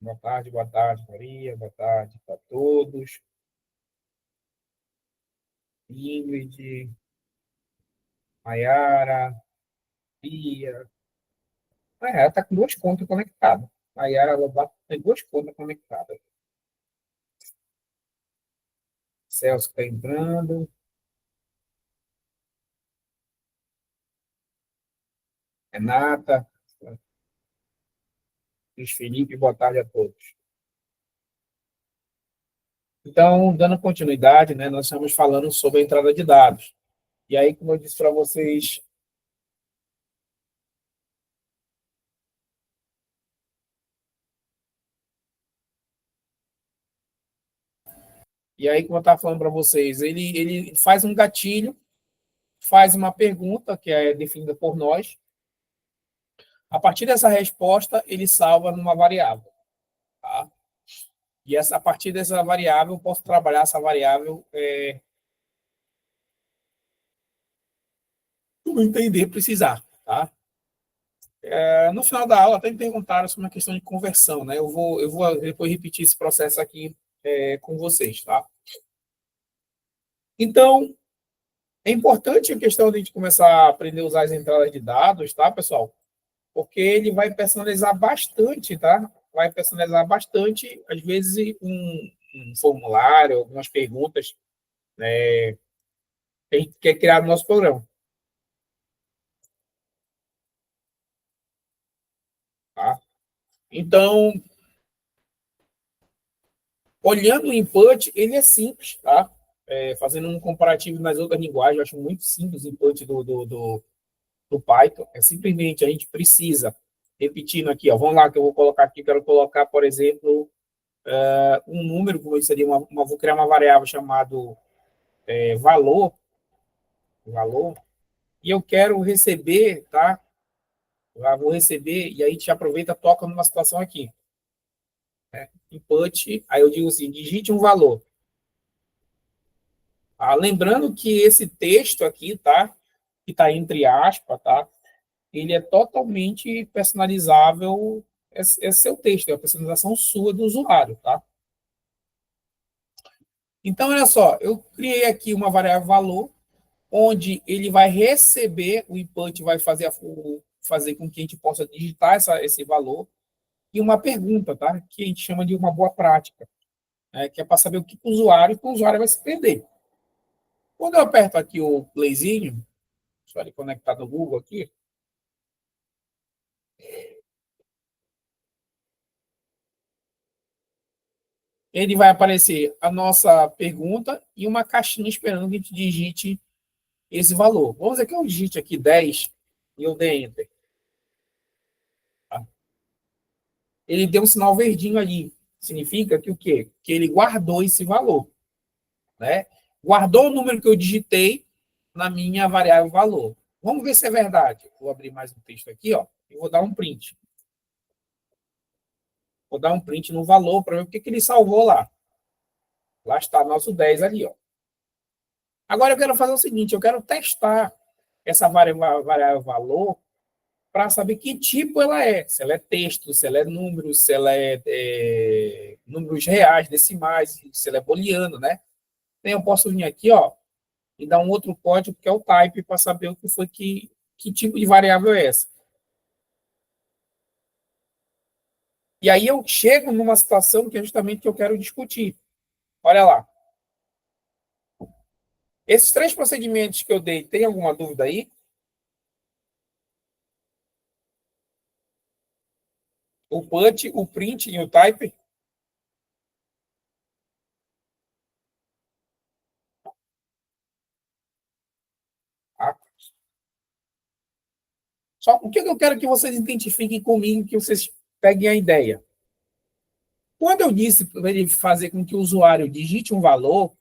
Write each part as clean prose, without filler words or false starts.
Boa tarde, Maria. Boa tarde para todos. Ingrid, Mayara, Pia. Ela está com duas contas conectadas. Mayara Lobato tem duas contas conectadas. Celso está entrando. Renata, Luiz Felipe, boa tarde a todos. Então, dando continuidade, né, nós estamos falando sobre a entrada de dados. E aí, como eu disse para vocês, como eu estava falando para vocês, ele faz um gatilho, faz uma pergunta que é definida por nós. A partir dessa resposta, ele salva numa variável. Tá? E a partir dessa variável, eu posso trabalhar essa variável como entender, precisar. Tá? No final da aula, até me perguntaram sobre uma questão de conversão. Né? Eu vou depois repetir esse processo aqui com vocês. Tá? Então, é importante a questão de a gente começar a aprender a usar as entradas de dados, tá, pessoal? Porque ele vai personalizar bastante, tá? Vai personalizar bastante, às vezes, um formulário, algumas perguntas que a gente quer criar no nosso programa. Tá? Então, olhando o input, ele é simples, tá? Fazendo um comparativo nas outras linguagens, eu acho muito simples o input do Python. É simplesmente a gente precisa, repetindo aqui, ó, vamos lá que eu vou colocar aqui, quero colocar, por exemplo, um número, como seria vou criar uma variável chamado valor, e eu quero receber, tá? Eu vou receber, e aí a gente aproveita e toca numa situação aqui. Input, aí eu digo assim, digite um valor. Lembrando que esse texto aqui, tá? Que está entre aspas, tá? Ele é totalmente personalizável. Esse é seu texto, é a personalização sua do usuário, tá? Então, olha só, eu criei aqui uma variável valor, onde ele vai receber, o input vai fazer com que a gente possa digitar esse valor, e uma pergunta, tá? Que a gente chama de uma boa prática, que é para saber o que o usuário vai se perder. Quando eu aperto aqui o playzinho, deixa ele conectar no Google aqui, ele vai aparecer a nossa pergunta e uma caixinha esperando que a gente digite esse valor. Vamos dizer que eu digite aqui 10 e eu dei Enter. Tá? Ele deu um sinal verdinho ali. Significa que o quê? Que ele guardou esse valor. Né? Guardou o número que eu digitei na minha variável valor. Vamos ver se é verdade. Vou abrir mais um texto aqui, ó, e vou dar um print. Vou dar um print no valor para ver o que ele salvou lá. Lá está nosso 10 ali, ó. Agora eu quero fazer o seguinte, eu quero testar essa variável valor para saber que tipo ela é. Se ela é texto, se ela é números, se ela é números reais, decimais, se ela é booleano, né? Então, eu posso vir aqui, ó, e dar um outro código que é o type para saber o que foi que tipo de variável é essa. E aí eu chego numa situação que é justamente que eu quero discutir. Olha lá. Esses três procedimentos que eu dei, tem alguma dúvida aí? O put, o print e o type? Ah, só o que eu quero que vocês identifiquem comigo, que vocês peguem a ideia. Quando eu disse para ele fazer com que o usuário digite um valor,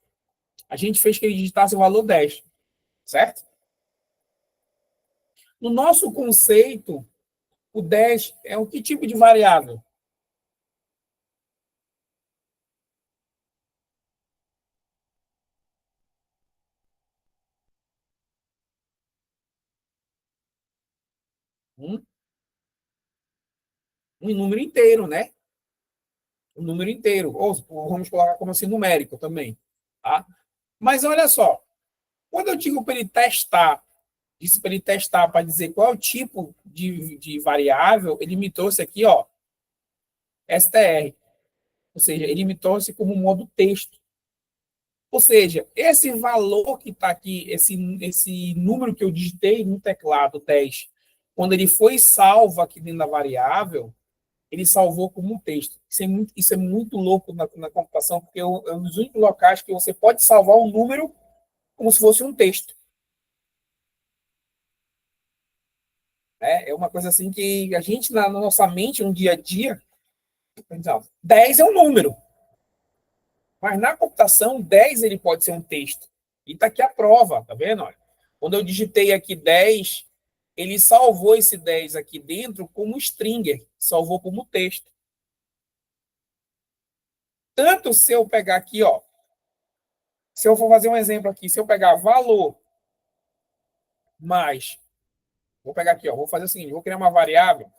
a gente fez que ele digitasse o valor 10, certo? No nosso conceito, o 10 é o que tipo de variável? Um, um número inteiro, né? o número inteiro, ou vamos colocar como assim numérico também, tá? Mas olha só, quando eu digo para ele testar, disse para ele testar para dizer qual é o tipo de variável, ele me trouxe aqui, ó, str, ou seja, ele me trouxe como modo texto. Ou seja, esse valor que está aqui, esse número que eu digitei no teclado 10, quando ele foi salvo aqui dentro da variável, ele salvou como um texto. Isso é muito louco na computação, porque é um dos únicos locais que você pode salvar um número como se fosse um texto. É uma coisa assim que a gente, na nossa mente, no dia a dia, 10 é um número. Mas na computação, 10 ele pode ser um texto. E está aqui a prova, tá vendo? Olha, quando eu digitei aqui 10, ele salvou esse 10 aqui dentro como stringer, salvou como texto. Tanto se eu pegar aqui, ó, se eu for fazer um exemplo aqui, se eu pegar valor mais, vou pegar aqui, ó, vou fazer o seguinte, vou criar uma variável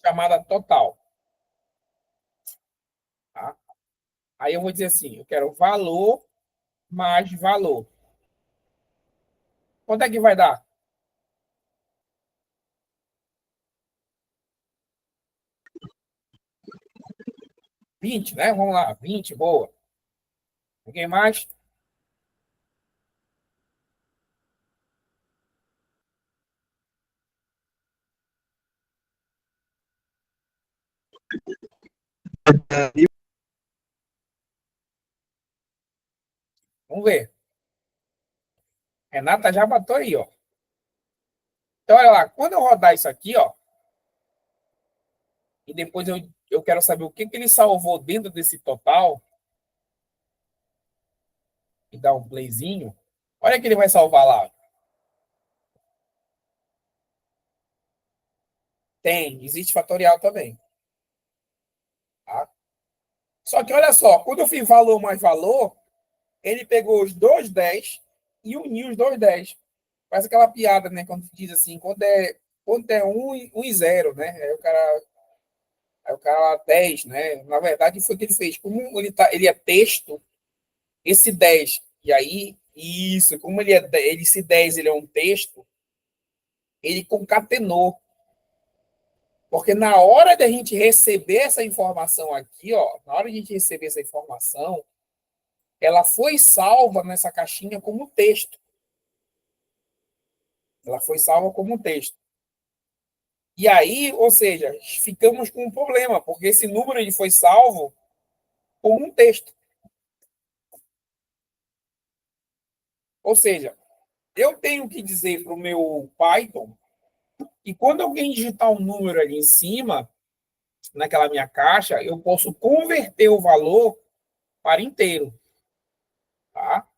chamada total, tá? Aí eu vou dizer assim, eu quero valor mais valor. Quanto é que vai dar? 20, né? Vamos lá, 20, boa. Ninguém mais? Vamos ver. Renata já botou aí, ó. Então, olha lá, quando eu rodar isso aqui, ó, e depois eu quero saber o que ele salvou dentro desse total, e dar um playzinho, olha que ele vai salvar lá. Tem, existe fatorial também. Tá? Só que olha só, quando eu fiz valor mais valor, ele pegou os dois 10 e uniu os dois 10. Faz aquela piada, né? Quando diz assim, quando é 1 e 0, né? Aí o cara lá 10, né? Na verdade, foi o que ele fez. Como ele é texto, esse 10, e aí, isso, como esse 10 ele é um texto, ele concatenou. Porque na hora da gente receber essa informação aqui, ó, na hora de a gente receber essa informação, ela foi salva nessa caixinha como texto. Ela foi salva como texto. E aí, ou seja, ficamos com um problema, porque esse número ele foi salvo como um texto. Ou seja, eu tenho que dizer para o meu Python que quando alguém digitar um número ali em cima, naquela minha caixa, eu posso converter o valor para inteiro. Tá?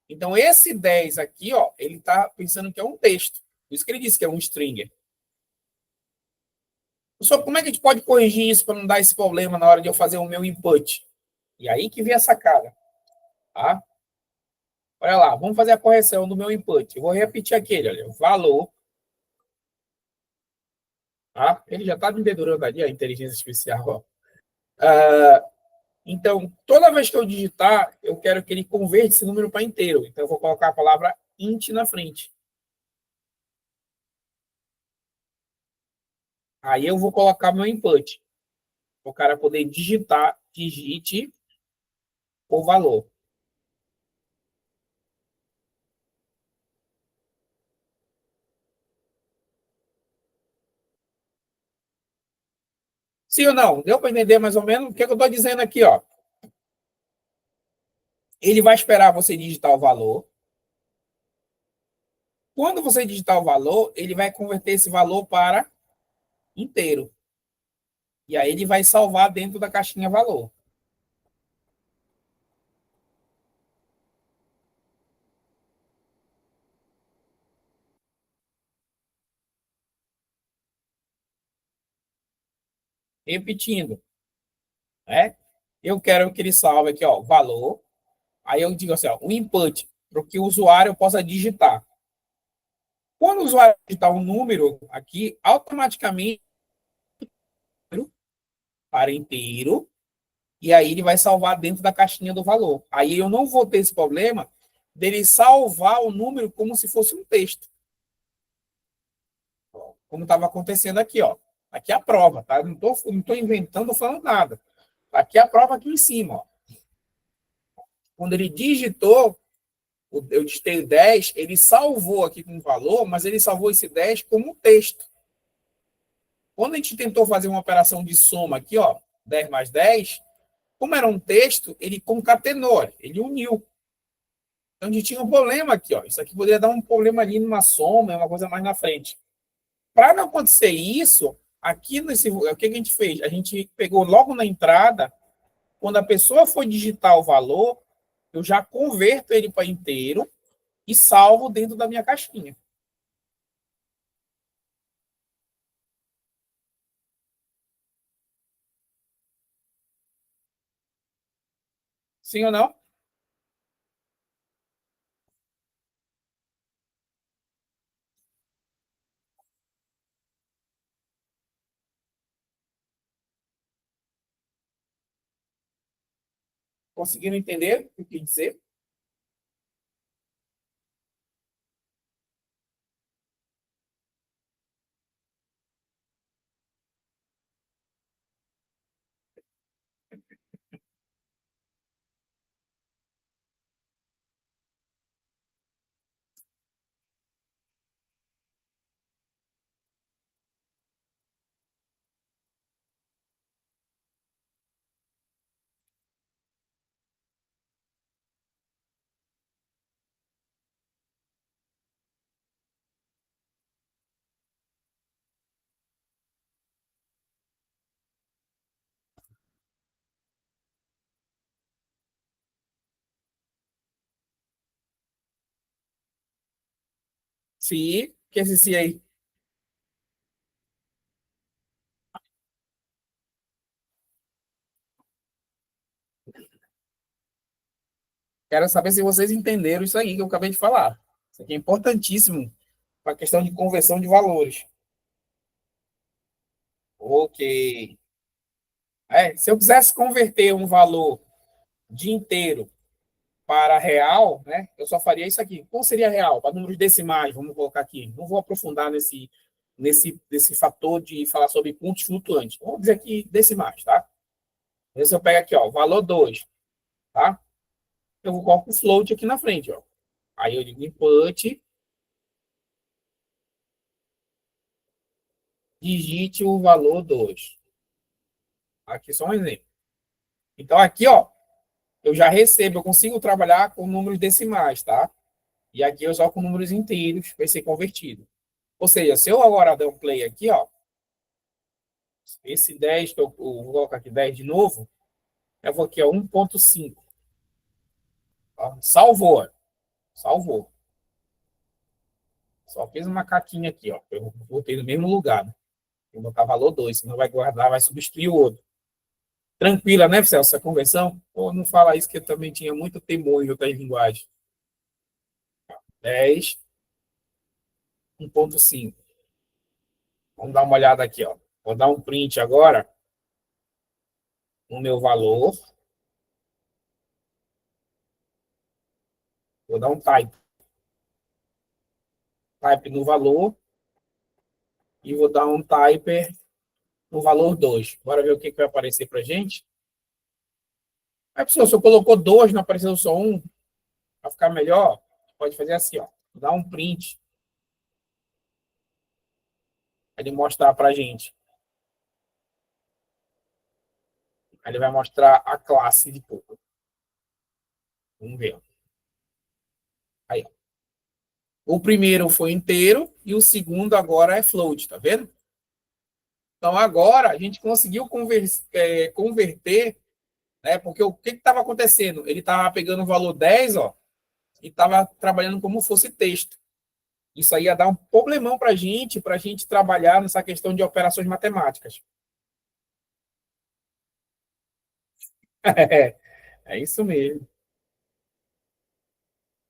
Então, esse 10 aqui, ó, ele está pensando que é um texto. Por isso que ele disse que é um stringer. Só como é que a gente pode corrigir isso para não dar esse problema na hora de eu fazer o meu input? E aí que vem a sacada. Tá? Olha lá, vamos fazer a correção do meu input. Eu vou repetir aquele, olha, valor. Tá? Ele já está me dedurando ali, a inteligência artificial. Ó. Então, toda vez que eu digitar, eu quero que ele converta esse número para inteiro. Então, eu vou colocar a palavra int na frente. Aí eu vou colocar meu input. O cara poder digitar, digite o valor. Sim ou não? Deu para entender mais ou menos o que eu estou dizendo aqui, ó? Ele vai esperar você digitar o valor. Quando você digitar o valor, ele vai converter esse valor para inteiro. E aí ele vai salvar dentro da caixinha valor. Repetindo, né? Eu quero que ele salve aqui, ó, valor. Aí eu digo assim, ó, o input, para que o usuário possa digitar. Quando o usuário digitar um número aqui, automaticamente para inteiro, e aí ele vai salvar dentro da caixinha do valor. Aí eu não vou ter esse problema dele salvar o número como se fosse um texto. Como estava acontecendo aqui, ó. Aqui é a prova, tá? Não tô inventando, falando nada. Aqui é a prova aqui em cima, ó. Quando ele digitou, eu digitei 10, ele salvou aqui com o valor, mas ele salvou esse 10 como texto. Quando a gente tentou fazer uma operação de soma aqui, ó, 10 mais 10, como era um texto, ele concatenou, ele uniu. Então, a gente tinha um problema aqui, ó. Isso aqui poderia dar um problema ali numa soma, uma coisa mais na frente. Para não acontecer isso, aqui nesse, o que a gente fez? A gente pegou logo na entrada, quando a pessoa for digitar o valor, eu já converto ele para inteiro e salvo dentro da minha caixinha. Sim ou não? Conseguiram entender o que dizer? Sim, que esse sim aí. Quero saber se vocês entenderam isso aí que eu acabei de falar. Isso aqui é importantíssimo para a questão de conversão de valores. Ok. Se eu quisesse converter um valor de inteiro para real, né, eu só faria isso aqui. Qual seria real? Para números decimais, vamos colocar aqui. Não vou aprofundar nesse fator de falar sobre pontos flutuantes. Vamos dizer aqui decimais, tá? Então, se eu pego aqui, ó, valor 2, tá? Eu vou colocar o float aqui na frente, ó. Aí eu digo input, digite o valor 2. Aqui só um exemplo. Então, aqui, ó, eu já recebo, eu consigo trabalhar com números decimais, tá? E aqui eu só com números inteiros vai ser convertido. Ou seja, se eu agora der um play aqui, ó, esse 10 que eu vou colocar aqui 10 de novo, eu vou aqui, ó, 1.5. Salvou, salvou. Só fiz uma caquinha aqui, ó. Eu botei no mesmo lugar, né? Vou botar valor 2, senão vai guardar, vai substituir o outro. Tranquila, né, Celso, essa conversão? Pô, não fala isso que eu também tinha muito temor em outras linguagens. 10, 1.5. Vamos dar uma olhada aqui, ó. Vou dar um print agora no meu valor. Vou dar um type no valor e vou dar um typer no valor 2. Bora ver o que vai aparecer para gente. Aí, pessoal, se eu colocou 2, não apareceu só um, para ficar melhor, pode fazer assim, ó. Dá um print para ele mostrar para a gente. Aí ele vai mostrar a classe de tudo. Vamos ver. Aí, ó. O primeiro foi inteiro e o segundo agora é float, tá vendo? Então agora a gente conseguiu converter, né? Porque o que estava acontecendo? Ele estava pegando o valor 10, ó, e estava trabalhando como fosse texto. Isso aí ia dar um problemão para a gente trabalhar nessa questão de operações matemáticas. É isso mesmo,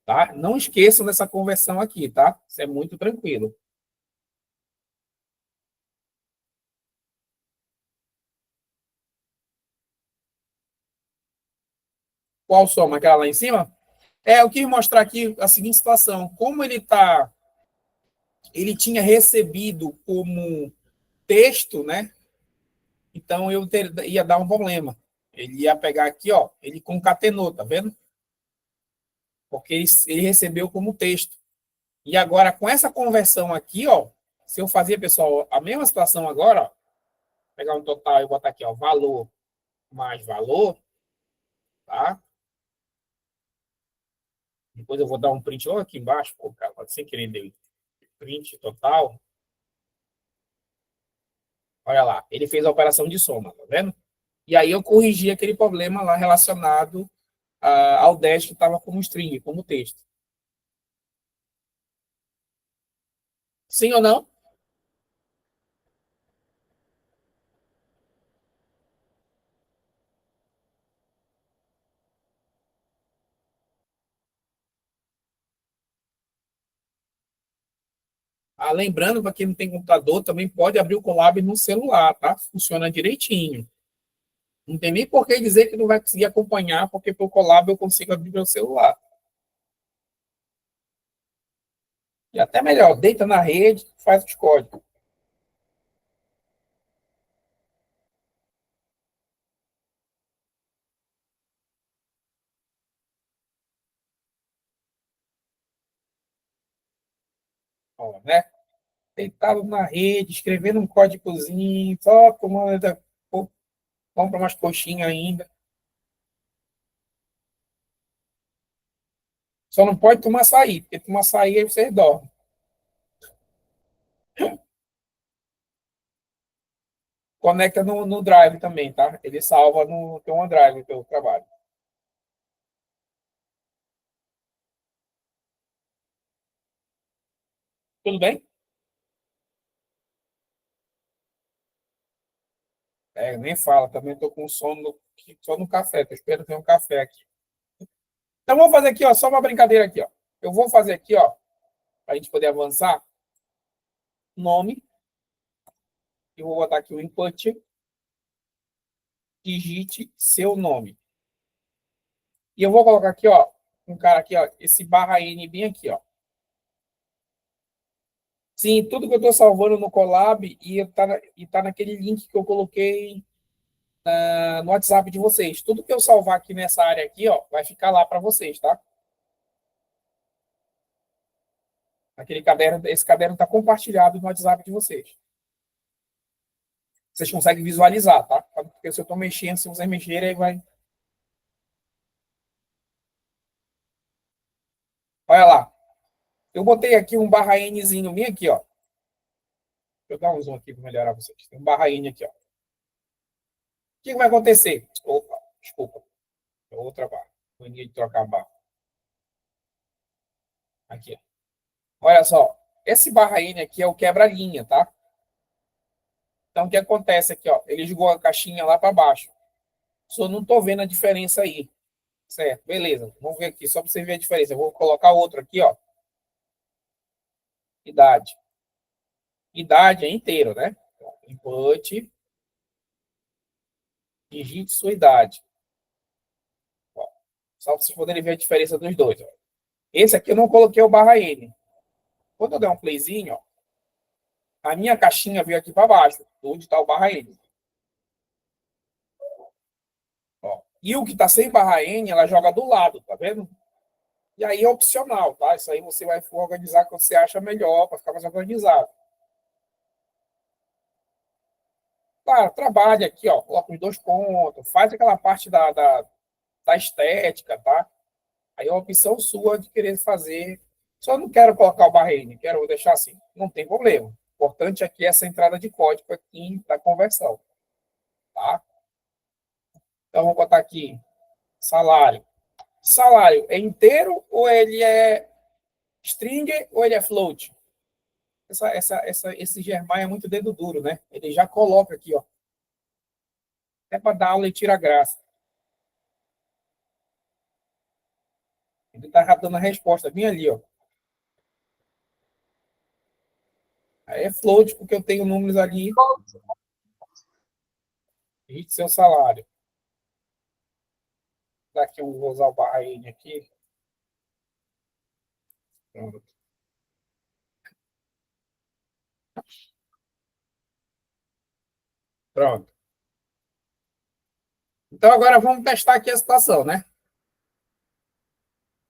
tá? Não esqueçam dessa conversão aqui, tá? Isso é muito tranquilo. Qual soma? Aquela lá em cima? Eu quis mostrar aqui a seguinte situação. Como ele tinha recebido como texto, né? Então ia dar um problema. Ele ia pegar aqui, ó, ele concatenou, tá vendo? Porque ele recebeu como texto. E agora, com essa conversão aqui, ó, se eu fazer, pessoal, a mesma situação agora, ó, pegar um total e botar aqui, ó, valor mais valor, tá? Depois eu vou dar um print logo aqui embaixo, pô, cara, sem querer deu print total. Olha lá, ele fez a operação de soma, tá vendo? E aí eu corrigi aquele problema lá relacionado ao dash que estava como string, como texto. Sim ou não? Lembrando, para quem não tem computador, também pode abrir o Colab no celular, tá? Funciona direitinho. Não tem nem por que dizer que não vai conseguir acompanhar, porque pelo Colab eu consigo abrir meu celular. E até melhor, deita na rede, faz os códigos. Ó, né? Deitado na rede, escrevendo um códigozinho, só tomando, compra umas coxinhas ainda. Só não pode tomar açaí, porque tomar açaí aí você dorme. Conecta no Drive também, tá? Ele salva no teu OneDrive, no teu trabalho. Tudo bem? Nem fala, também tô com sono só no café, tô esperando ter um café aqui. Então vamos fazer aqui, ó, só uma brincadeira aqui, ó. Eu vou fazer aqui, ó, para a gente poder avançar, nome, eu vou botar aqui o input, digite seu nome. E eu vou colocar aqui, ó, um cara aqui, ó, esse barra N bem aqui, ó. Sim, tudo que eu estou salvando no Colab tá naquele link que eu coloquei no WhatsApp de vocês. Tudo que eu salvar aqui nessa área aqui, ó, vai ficar lá para vocês, tá? Aquele caderno, esse caderno está compartilhado no WhatsApp de vocês. Vocês conseguem visualizar, tá? Porque se eu estou mexendo, se vocês mexerem, aí vai. Olha lá. Eu botei aqui um barra Nzinho bem aqui, ó. Deixa eu dar um zoom aqui para melhorar vocês. Tem um barra N aqui, ó. O que vai acontecer? Opa, desculpa. É outra barra. Mania de trocar a barra. Aqui, ó. Olha só. Esse barra N aqui é o quebra-linha, tá? Então, o que acontece aqui, ó? Ele jogou a caixinha lá para baixo. Só não tô vendo a diferença aí. Certo, beleza. Vamos ver aqui, só para você ver a diferença. Eu vou colocar outro aqui, ó. Idade. Idade é inteiro, né? Input, digite sua idade. Ó, só para vocês poderem ver a diferença dos dois. Ó. Esse aqui eu não coloquei o barra N. Quando eu der um playzinho, ó, a minha caixinha veio aqui para baixo, onde está o barra N. Ó. E o que está sem barra N, ela joga do lado, tá vendo? E aí é opcional, tá? Isso aí você vai organizar o que você acha melhor para ficar mais organizado. Tá, trabalha aqui, ó, coloca os dois pontos, faz aquela parte da estética, tá? Aí é uma opção sua de querer fazer. Só não quero colocar o barreiro, quero deixar assim. Não tem problema. O importante aqui é essa entrada de código aqui da conversão, tá? Então, vou botar aqui salário. Salário é inteiro ou ele é string ou ele é float? Esse Germán é muito dedo duro, né? Ele já coloca aqui, ó. É para dar aula e tira graça. Ele está dando a resposta bem ali, ó. Aí é float, porque eu tenho números ali. E seu salário. Daqui eu vou usar o barra N aqui. Pronto. Pronto. Então agora vamos testar aqui a situação, né?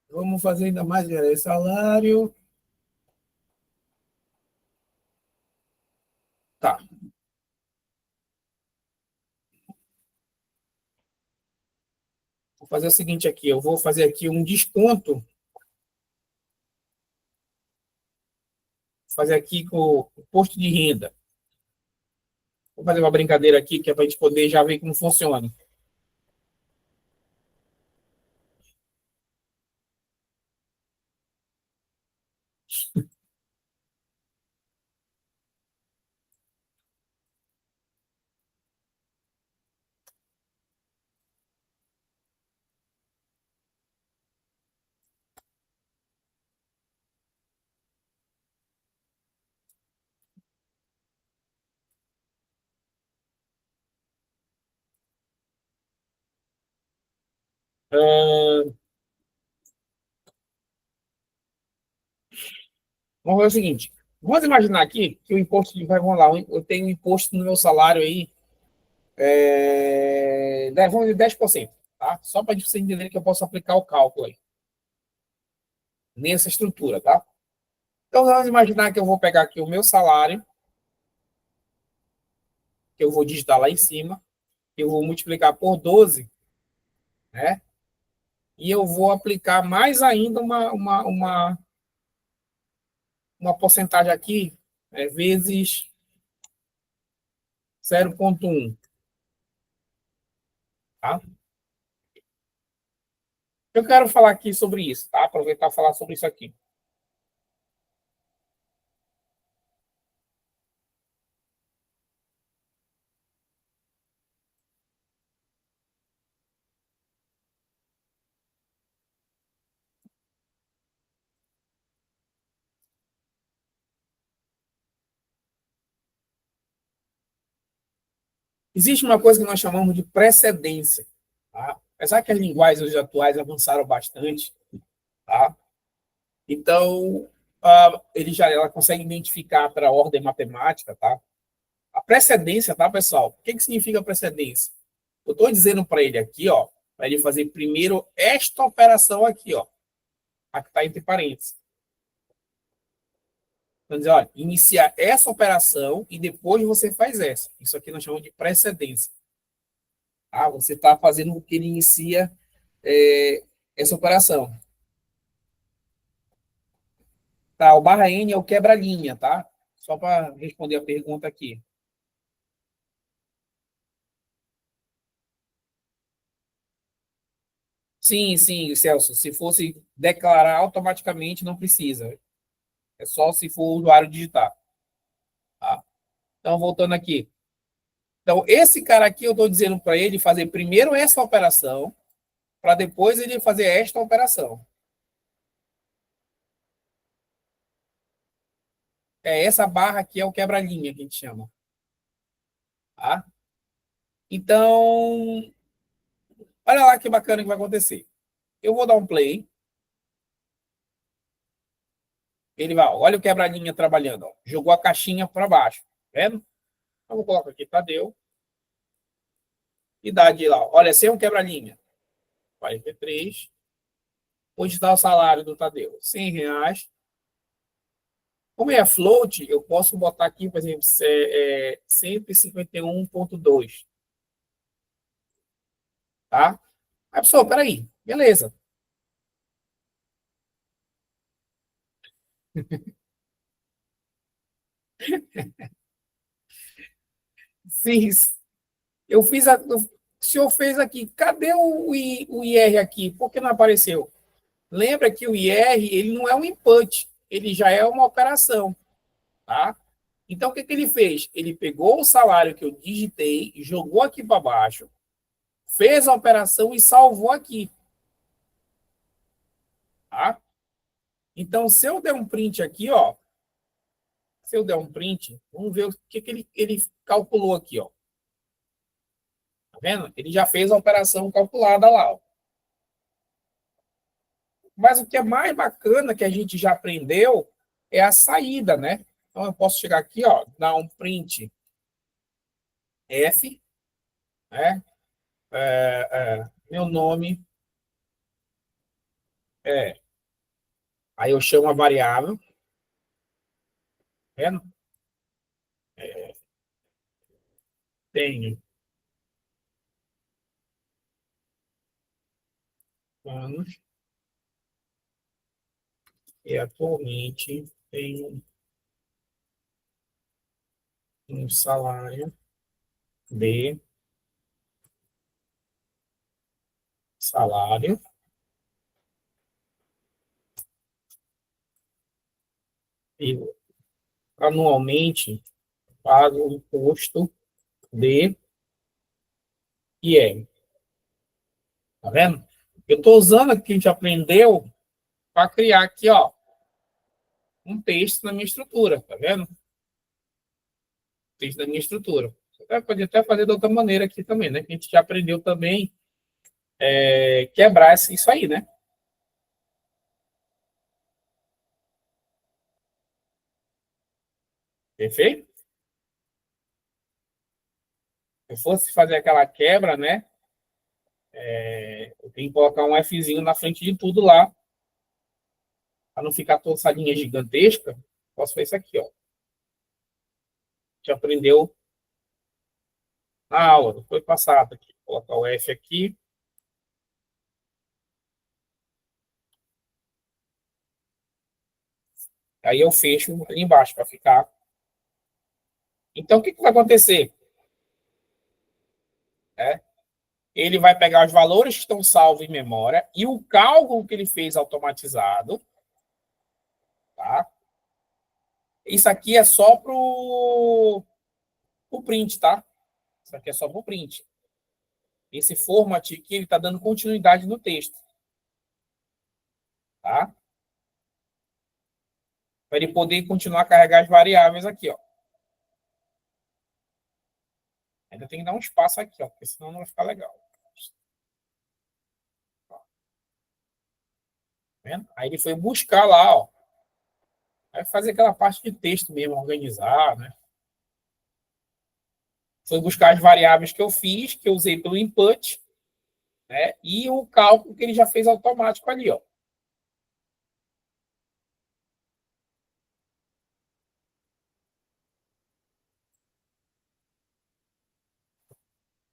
Vamos fazer ainda mais gerar salário. Tá. Vou fazer o seguinte aqui, eu vou fazer aqui um desconto, fazer aqui com o imposto de renda. Vou fazer uma brincadeira aqui, que é para a gente poder já ver como funciona. Ah, vamos fazer o seguinte, vamos imaginar aqui que o imposto de, vamos lá, eu tenho um imposto no meu salário aí, vamos dizer 10%, tá? Só para você entender que eu posso aplicar o cálculo aí, nessa estrutura, tá? Então vamos imaginar que eu vou pegar aqui o meu salário, que eu vou digitar lá em cima, que eu vou multiplicar por 12, né? E eu vou aplicar mais ainda uma porcentagem aqui, vezes 0,1, tá? Eu quero falar aqui sobre isso, tá? Aproveitar e falar sobre isso aqui. Existe uma coisa que nós chamamos de precedência, tá? Apesar que as linguagens hoje atuais avançaram bastante, tá? Então, ela consegue identificar para a ordem matemática, tá? A precedência, tá, pessoal? O que significa precedência? Eu estou dizendo para ele aqui, ó, para ele fazer primeiro esta operação aqui, ó, a que está entre parênteses. Então, dizer, olha, iniciar essa operação e depois você faz essa. Isso aqui nós chamamos de precedência. Ah, você está fazendo o que ele inicia essa operação. Tá, o barra N é o quebra-linha, tá? Só para responder a pergunta aqui. Sim, sim, Celso. Se fosse declarar automaticamente, não precisa. É só se for o usuário digitar. Tá? Então, voltando aqui. Então, esse cara aqui, eu estou dizendo para ele fazer primeiro essa operação, para depois ele fazer esta operação. Essa barra aqui é o quebra-linha que a gente chama. Tá? Então, olha lá que bacana que vai acontecer. Eu vou dar um play. Ele vai, olha o quebra-linha trabalhando. Ó. Jogou a caixinha para baixo. Tá vendo? Então, vou colocar aqui, Tadeu. Idade lá. Olha, sem um quebra-linha. 43. Onde está o salário do Tadeu? R$ 100. Como é float, eu posso botar aqui, por exemplo, 151,2. Tá? Aí, pessoal, peraí. Beleza. Sim, eu fiz o senhor fez aqui. Cadê o IR aqui? Por que não apareceu? Lembra que o IR ele não é um input, ele já é uma operação. Tá? Então, o que ele fez? Ele pegou o salário que eu digitei, jogou aqui para baixo, fez a operação e salvou aqui. Tá? Então, se eu der um print aqui, ó, se eu der um print, vamos ver o que ele calculou aqui, ó. Tá vendo? Ele já fez a operação calculada lá, ó. Mas o que é mais bacana que a gente já aprendeu é a saída, né? Então eu posso chegar aqui, ó, dar um print F, né? Meu nome é. Aí eu chamo a variável, tá vendo? Tenho anos e atualmente tenho um salário de salário e anualmente pago o imposto de IR. Tá vendo? Eu estou usando aqui que a gente aprendeu para criar aqui, ó, um texto na minha estrutura, tá vendo? Texto da minha estrutura. Você pode até fazer de outra maneira aqui também, né? Que a gente já aprendeu também quebrar isso aí, né? Perfeito? Se eu fosse fazer aquela quebra, né? Eu tenho que colocar um Fzinho na frente de tudo lá, para não ficar toda essa linha gigantesca. Posso fazer isso aqui, ó. A gente aprendeu na aula, foi passado aqui. Vou colocar o F aqui. Aí eu fecho ali embaixo para ficar. Então, o que vai acontecer? É, ele vai pegar os valores que estão salvos em memória e o cálculo que ele fez automatizado, tá? Isso aqui é só para o print, tá? Isso aqui é só para o print. Esse format aqui, ele está dando continuidade no texto, tá? Para ele poder continuar a carregar as variáveis aqui, ó. Ainda tem que dar um espaço aqui, ó, porque senão não vai ficar legal. Tá vendo? Aí ele foi buscar lá, ó. Vai fazer aquela parte de texto mesmo, organizar, né? Foi buscar as variáveis que eu fiz, que eu usei pelo input, né? E o cálculo que ele já fez automático ali, ó.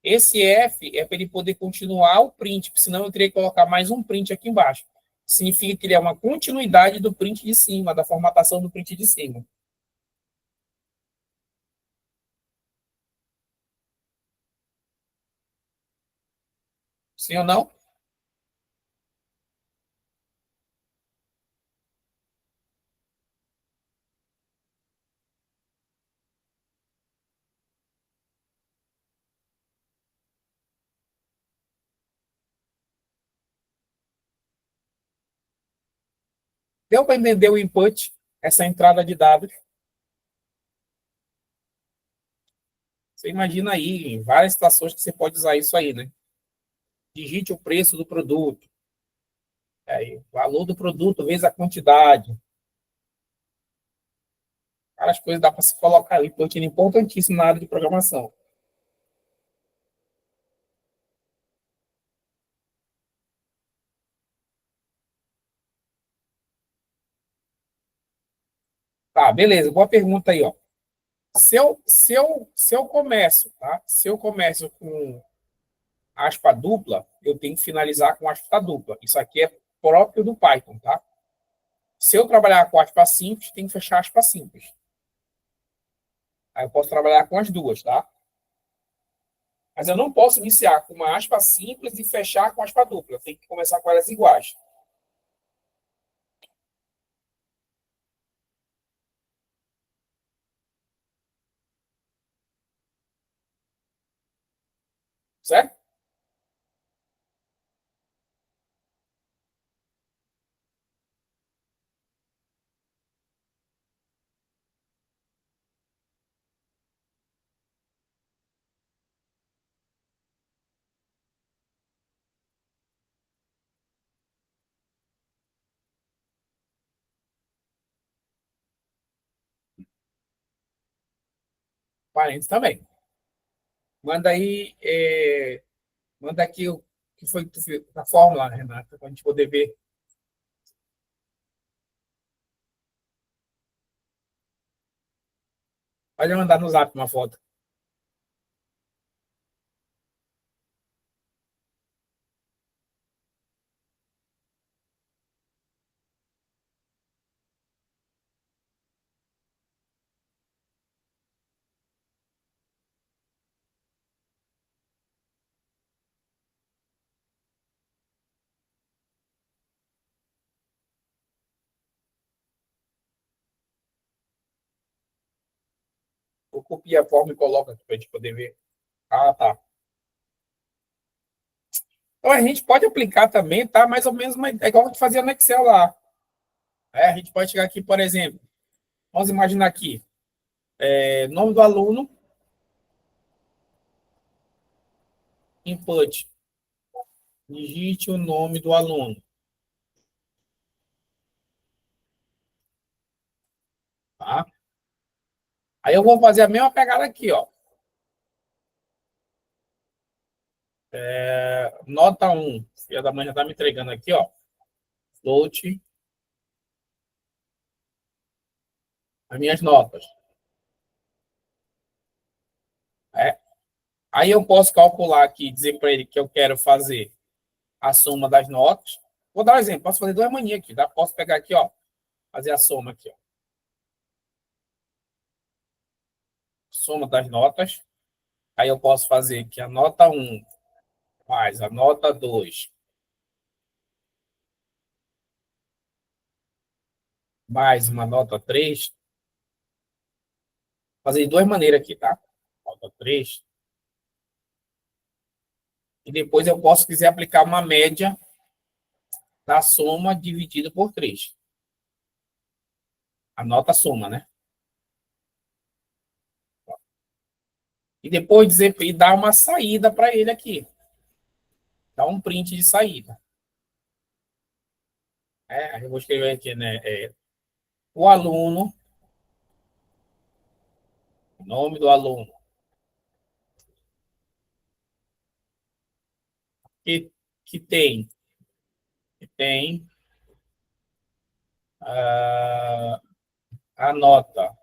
Esse F é para ele poder continuar o print, senão eu teria que colocar mais um print aqui embaixo. Significa que ele é uma continuidade do print de cima, da formatação do print de cima. Sim ou não? Deu para entender o input, essa entrada de dados? Você imagina aí, em várias situações que você pode usar isso aí, né? Digite o preço do produto, aí, o valor do produto vezes a quantidade. Várias coisas dá para se colocar ali, porque é importantíssimo na área de programação. Tá, beleza, boa pergunta aí, ó. Se eu começo, tá? Se eu começo com aspa dupla, eu tenho que finalizar com aspa dupla. Isso aqui é próprio do Python, tá? Se eu trabalhar com aspa simples, tem que fechar aspa simples. Aí eu posso trabalhar com as duas, tá? Mas eu não posso iniciar com uma aspa simples e fechar com aspa dupla. Tem que começar com elas iguais. Certo? parênteses também. Manda aí, manda aqui o que foi que tu fez, a fórmula, Renata, para a gente poder ver. Pode mandar no zap uma foto. Eu copio a fórmula e coloco aqui para a gente poder ver. Ah, tá. Então a gente pode aplicar também, tá? Mais ou menos, é igual a gente fazia no Excel lá. A gente pode chegar aqui, por exemplo, vamos imaginar aqui, nome do aluno, input, digite o nome do aluno, tá? Aí eu vou fazer a mesma pegada aqui, ó. Nota 1. Filha da mãe já tá me entregando aqui, ó. Float, as minhas notas. É. Aí eu posso calcular aqui, dizer para ele que eu quero fazer a soma das notas. Vou dar um exemplo, posso fazer duas manias aqui, tá? Posso pegar aqui, ó, fazer a soma aqui, ó. Soma das notas. Aí eu posso fazer que a nota 1 mais a nota 2 mais uma nota 3. Fazer de duas maneiras aqui, tá? Nota 3. E depois eu posso, quiser, aplicar uma média da soma dividida por 3. A nota soma, né? E depois dizer e dar uma saída para ele aqui. Dar um print de saída. Aí eu vou escrever aqui, né? O aluno, o nome do aluno, que, que tem, que tem a nota,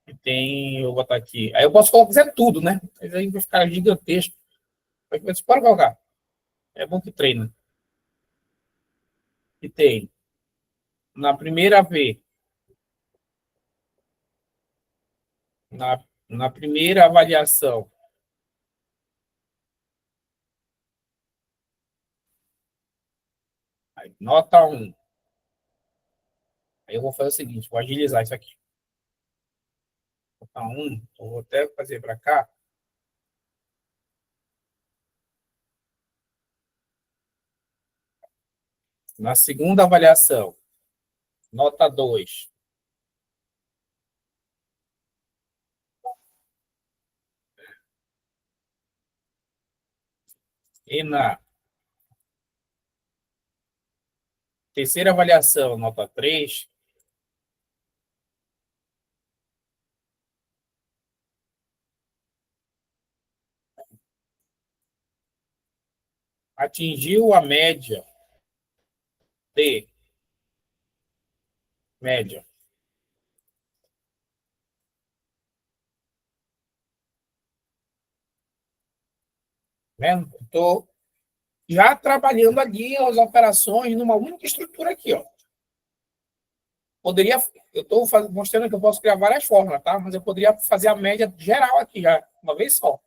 que tem, eu vou botar aqui. Aí eu posso colocar tudo, né? Mas aí vai ficar gigantesco. Você pode colocar. É bom que treina. Que tem na primeira V, na primeira avaliação, aí, nota 1. Aí eu vou fazer o seguinte, vou agilizar isso aqui. Nota 1, eu vou até fazer para cá. Na segunda avaliação, nota 2. E na terceira avaliação, nota 3, atingiu a média de média. Estou já trabalhando ali as operações numa única estrutura aqui, ó. Poderia, eu estou mostrando que eu posso criar várias fórmulas, tá? Mas eu poderia fazer a média geral aqui já, uma vez só.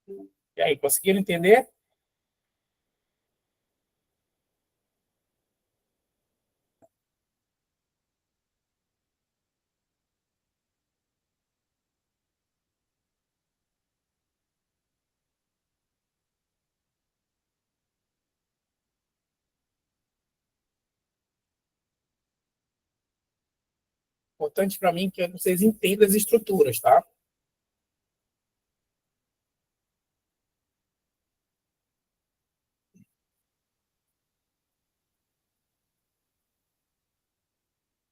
E aí, conseguiram entender? Importante para mim que vocês entendam as estruturas, tá?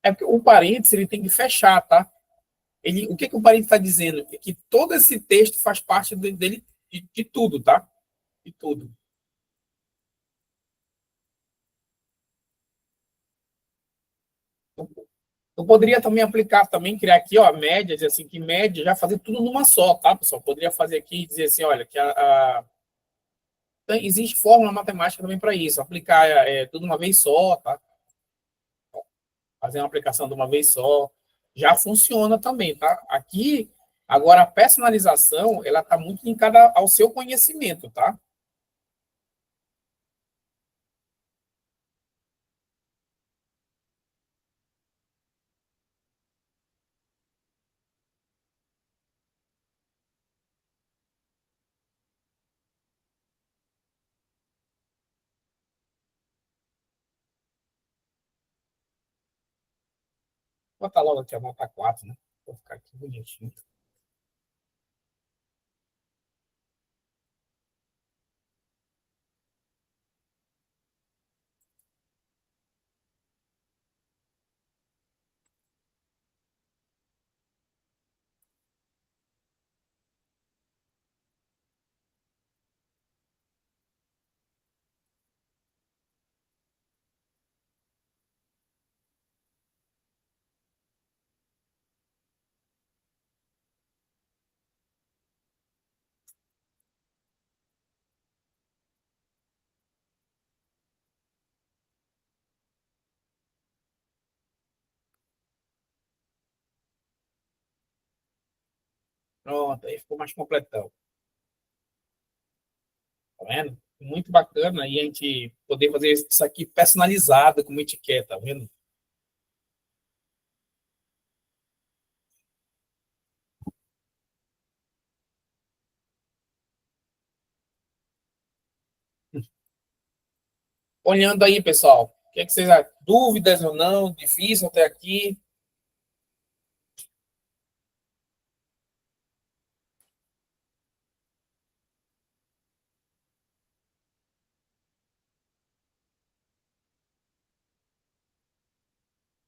É porque o parênteses ele tem que fechar, tá? O que o parênteses está dizendo? É que todo esse texto faz parte dele, de tudo, tá? De tudo. Eu poderia também aplicar, também criar aqui, ó, médias, assim, que média, já fazer tudo numa só, tá, pessoal? Poderia fazer aqui e dizer assim, olha, que existe fórmula matemática também para isso, aplicar tudo uma vez só, tá? Fazer uma aplicação de uma vez só, já funciona também, tá? Aqui, agora, a personalização, ela está muito linkada ao seu conhecimento, tá? Vou botar logo aqui a nota 4, né? Vou ficar aqui bonitinho. Pronto, aí ficou mais completão. Tá vendo? Muito bacana aí a gente poder fazer isso aqui personalizado, como etiqueta, tá vendo? Olhando aí, pessoal, o que, é que vocês acham? Dúvidas ou não? Difícil até aqui?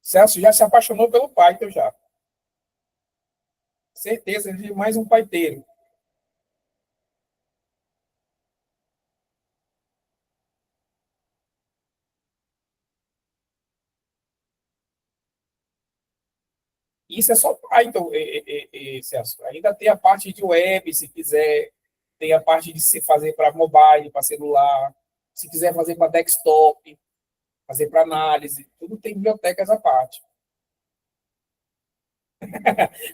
Celso já se apaixonou pelo Python já. Certeza, ele é mais um paiteiro. Isso é só Python, Celso. Ainda tem a parte de web, se quiser. Tem a parte de se fazer para mobile, para celular. Se quiser fazer para desktop, fazer para análise. Tudo tem bibliotecas à parte.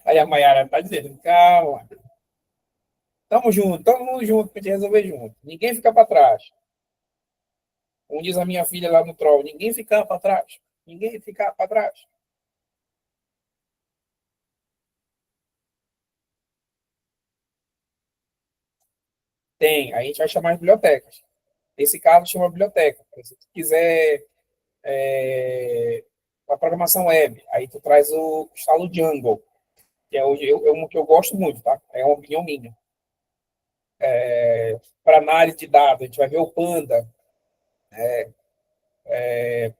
Aí a Mayara está dizendo, calma, tamo junto, todo mundo junto para gente resolver junto. Ninguém fica para trás. Como diz a minha filha lá no Troll, ninguém fica para trás. Ninguém fica para trás. Tem, a gente vai chamar as bibliotecas. Esse caso chama biblioteca. Se tu quiser a programação web, aí tu traz o instala o Django, que é um que eu gosto muito, tá? É uma opinião minha. Para análise de dados, a gente vai ver o Panda.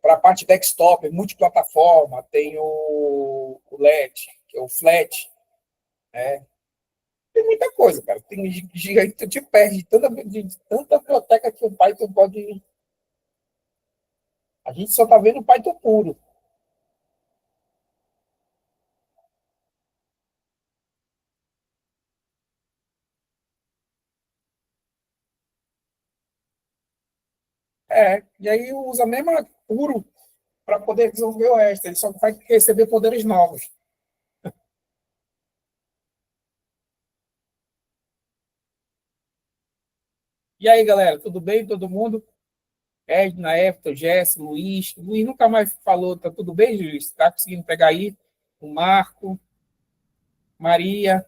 Para a parte desktop, multiplataforma, tem o LED, que é o Flat. Tem muita coisa, cara. Tem gigante, tu te perde de tanta biblioteca que o Python pode. A gente só tá vendo o Python puro. E aí usa mesmo puro para poder desenvolver o resto. Ele só vai receber poderes novos. E aí, galera, tudo bem? Todo mundo? Edna, Everton, Jesse, Luiz. Luiz nunca mais falou. Tá tudo bem, Luiz? Tá conseguindo pegar aí? O Marco, Maria,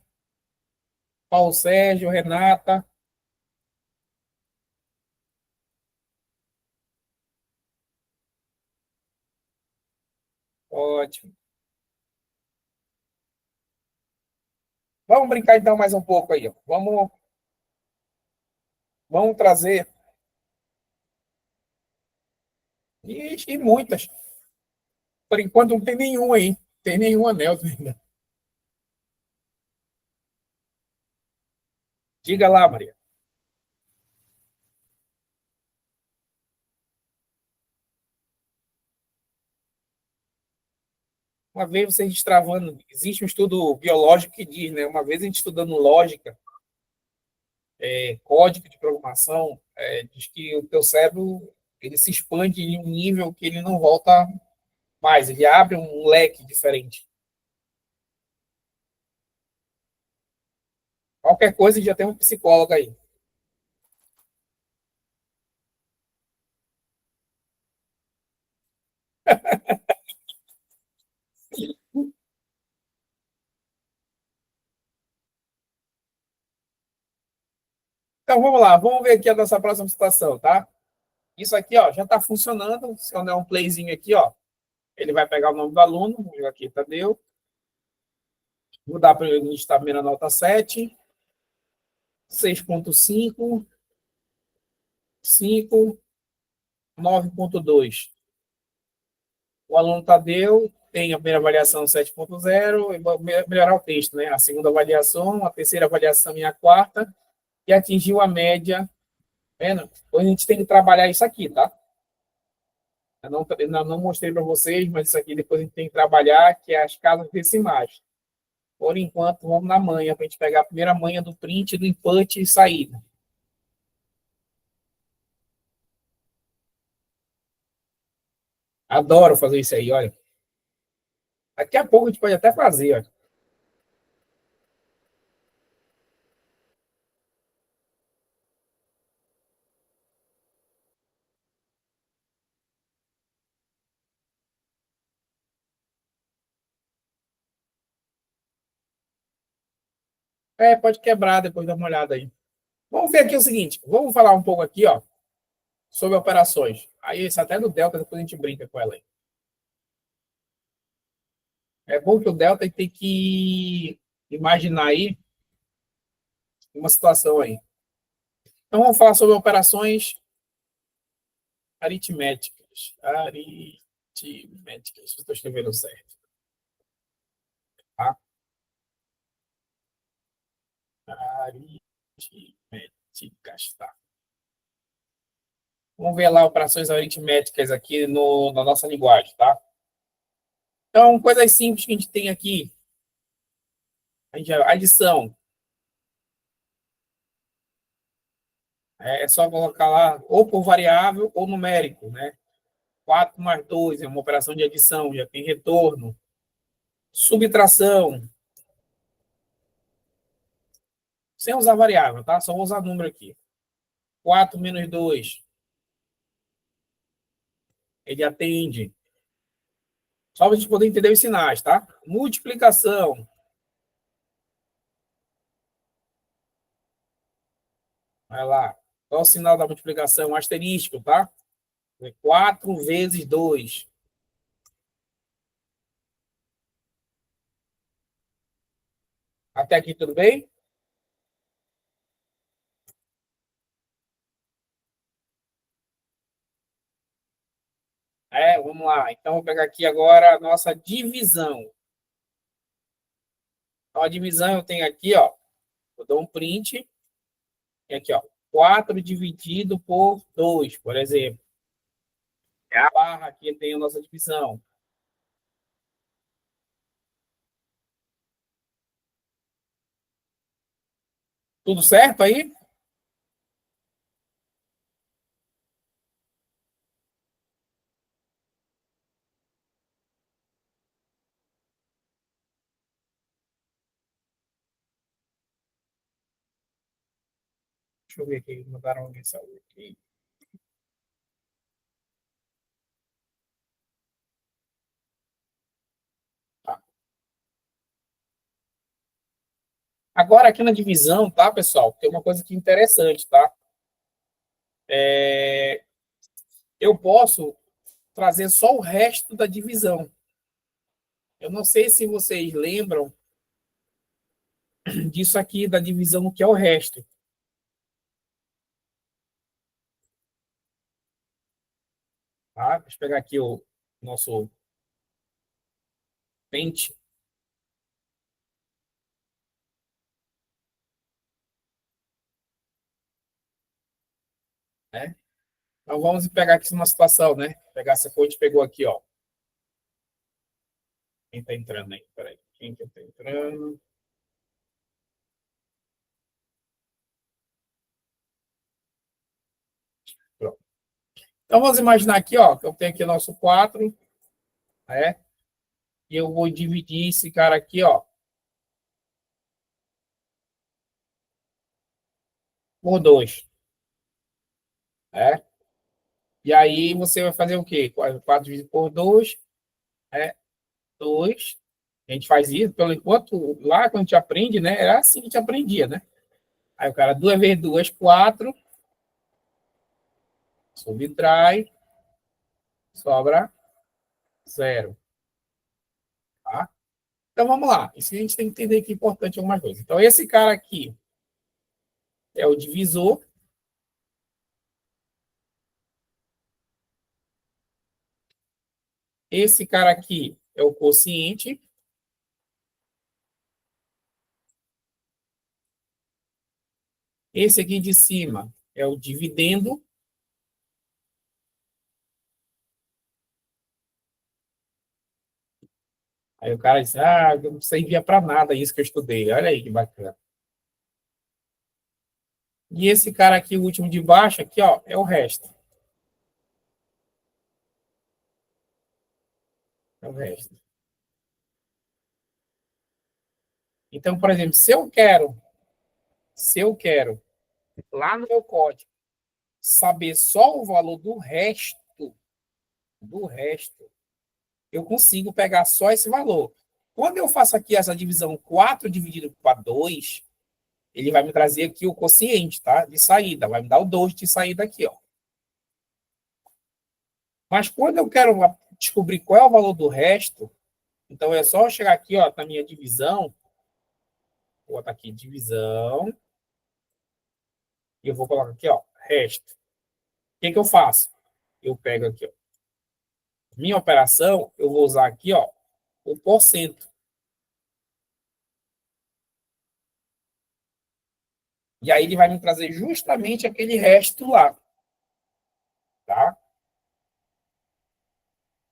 Paulo Sérgio, Renata. Ótimo. Vamos brincar então mais um pouco aí. Ó. Vamos trazer. E muitas. Por enquanto não tem nenhum aí. Tem nenhum anel ainda. Diga lá, Maria. Uma vez vocês destravando, existe um estudo biológico que diz, né? Uma vez a gente estudando lógica, código de programação, diz que o teu cérebro ele se expande em um nível que ele não volta mais, ele abre um leque diferente. Qualquer coisa já tem um psicólogo aí. Então vamos lá, vamos ver aqui a nossa próxima situação, tá? Isso aqui, ó, já está funcionando. Se eu der um playzinho aqui, ó, ele vai pegar o nome do aluno, vou jogar aqui, Tadeu. Vou dar para ele estar primeira nota 7, 6,5, 5, 9,2. O aluno Tadeu tem a primeira avaliação 7,0, e vou melhorar o texto, né? A segunda avaliação, a terceira avaliação e a quarta, e atingiu a média. Vendo? Então a gente tem que trabalhar isso aqui, tá? Eu não mostrei para vocês, mas isso aqui depois a gente tem que trabalhar, que é as casas decimais. Por enquanto, vamos na manha, para a gente pegar a primeira manha do print, do input e saída. Adoro fazer isso aí, olha. Daqui a pouco a gente pode até fazer, olha. Pode quebrar, depois dá uma olhada aí. Vamos ver aqui o seguinte, vamos falar um pouco aqui, ó, sobre operações. Aí, isso até no Delta, depois a gente brinca com ela aí. É bom que o Delta tem que imaginar aí uma situação aí. Então, vamos falar sobre operações aritméticas. Aritméticas, se eu estou escrevendo certo. Tá? Aritméticas, tá? Vamos ver lá operações aritméticas aqui na nossa linguagem, tá? Então, coisas simples que a gente tem aqui. Adição. É só colocar lá ou por variável ou numérico, né? 4 mais 2 é uma operação de adição, já tem retorno. Subtração, sem usar variável, tá? Só vou usar número aqui. 4 menos 2, ele atende. Só para a gente poder entender os sinais, tá? Multiplicação, vai lá. Qual é o sinal da multiplicação? Asterístico, tá? 4 vezes 2. Até aqui tudo bem? Vamos lá. Então, vou pegar aqui agora a nossa divisão. Então, a divisão eu tenho aqui, ó. Eu dou um print. E aqui, ó. 4 dividido por 2, por exemplo. É a barra aqui tem a nossa divisão. Tudo certo aí? Deixa eu ver aqui, mandaram uma mensagem aqui. Tá. Agora, aqui na divisão, tá, pessoal? Tem uma coisa aqui interessante, tá? Eu posso trazer só o resto da divisão. Eu não sei se vocês lembram disso aqui, da divisão que é o resto. Tá? Deixa eu pegar aqui o nosso pente. Né? Então, vamos pegar aqui uma situação, né? Pegar essa fonte, pegou aqui, ó. Quem tá entrando aí? Peraí. Quem que tá entrando? Pronto. Então, vamos imaginar aqui, ó, que eu tenho aqui o nosso 4, né? E eu vou dividir esse cara aqui, ó, por 2, né? E aí você vai fazer o quê? 4 dividido por 2, é 2. A gente faz isso, pelo enquanto, lá quando a gente aprende, né? Era assim que a gente aprendia, né? Aí o cara, 2 vezes 2, 4, subtrai, sobra 0, tá? Então vamos lá. Isso a gente tem que entender que é importante algumas coisas. Então, esse cara aqui é o divisor. Esse cara aqui é o quociente. Esse aqui de cima é o dividendo. Aí o cara diz, ah, não servia para nada isso que eu estudei. Olha aí que bacana. E esse cara aqui, o último de baixo, aqui, ó, é o resto. É o resto. Então, por exemplo, se eu quero, lá no meu código, saber só o valor do resto, eu consigo pegar só esse valor. Quando eu faço aqui essa divisão 4 dividido por 2, ele vai me trazer aqui o quociente, tá? De saída, vai me dar o 2 de saída aqui, ó. Mas quando eu quero descobrir qual é o valor do resto, então é só eu chegar aqui, ó, na minha divisão, vou botar aqui divisão, e eu vou colocar aqui, ó, resto. O que que eu faço? Eu pego aqui, ó, minha operação, eu vou usar aqui, ó, o porcento. E aí ele vai me trazer justamente aquele resto lá, tá?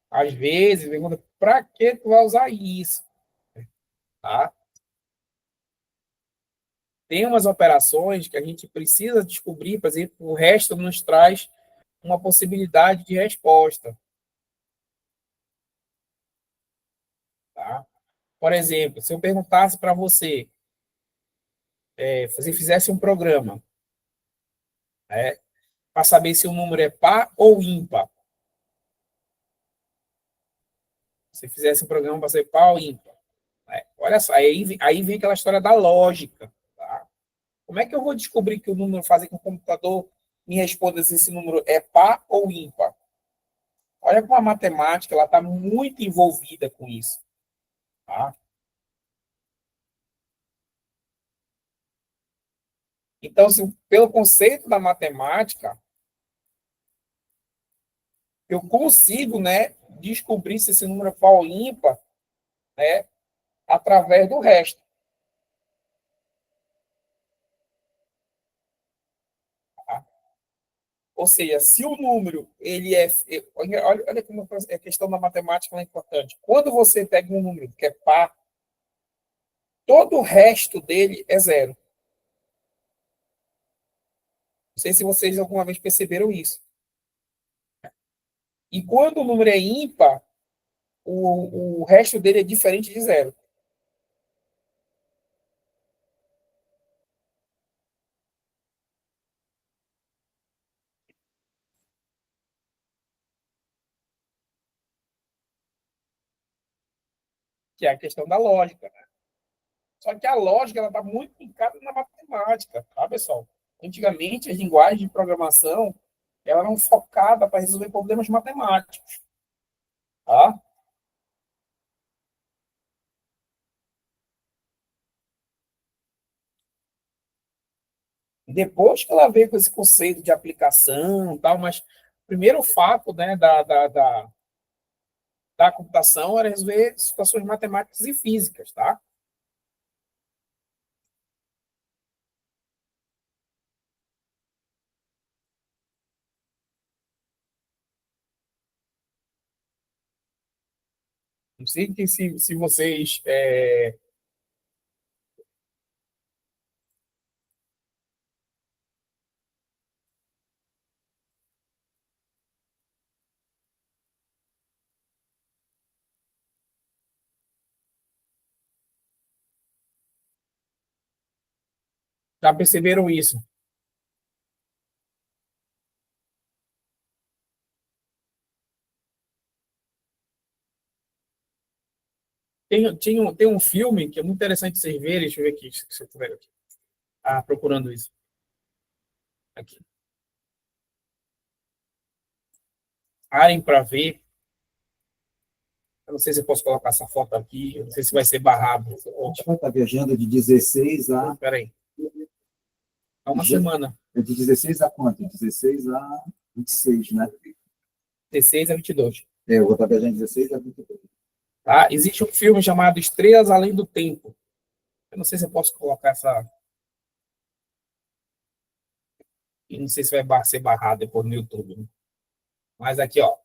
Às vezes, pergunta, para que tu vai usar isso? Tá? Tem umas operações que a gente precisa descobrir, por exemplo, o resto nos traz uma possibilidade de resposta. Tá? Por exemplo, se eu perguntasse para você, você fizesse um programa, né, para saber se o número é par ou ímpar. Se fizesse um programa para ser par ou ímpar. Né? Olha só, aí vem aquela história da lógica. Tá? Como é que eu vou descobrir que o número, fazer com que o computador me responda se esse número é par ou ímpar? Olha como a matemática ela está muito envolvida com isso. Tá? Então, se, pelo conceito da matemática, eu consigo, né, descobrir se esse número é par ou ímpar, né, através do resto. Tá? Ou seja, se o número ele olha como a questão da matemática é importante. Quando você pega um número que é par, todo o resto dele é zero. Não sei se vocês alguma vez perceberam isso. E quando o número é ímpar, o resto dele é diferente de zero. que é a questão da lógica, né? Só que a lógica ela está muito ligada na matemática, tá, pessoal? Antigamente, as linguagens de programação elas eram focadas para resolver problemas matemáticos, tá? Depois que ela veio com esse conceito de aplicação e tal, mas primeiro o fato, né, da computação era resolver situações matemáticas e físicas, tá? Não sei se vocês já perceberam isso. Tem um filme que é muito interessante vocês verem, deixa eu ver aqui, se eu estiver aqui. Ah, procurando isso. Aqui. Parem para ver. Eu não sei se eu posso colocar essa foto aqui, eu não sei se vai ser barrado. A gente vai estar viajando de 16 a. Espera aí. É uma semana. É de 16 a quanto? 16 a 26, né? 16 a 22. Eu vou estar viajando de 16 a 22. Tá? Existe um filme chamado Estrelas Além do Tempo. Eu não sei se eu posso colocar essa. Eu não sei se vai ser barrado depois no YouTube. Né? Mas aqui, ó.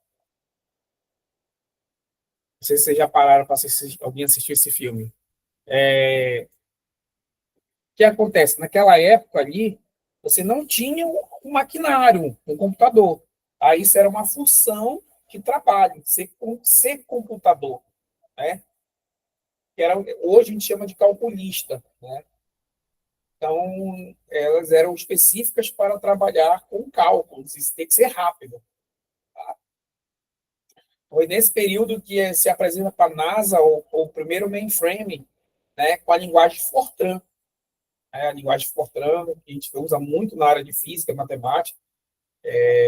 Não sei se vocês já pararam para alguém assistir esse filme. O que acontece? Naquela época ali, você não tinha um maquinário, um computador. Aí isso era uma função de trabalho, ser computador, né? Que era, hoje a gente chama de calculista, né? Então, elas eram específicas para trabalhar com cálculos, isso tem que ser rápido. Tá? Foi nesse período que se apresenta para a NASA o primeiro mainframe, né, com a linguagem Fortran. A linguagem Fortran, que a gente usa muito na área de física, matemática,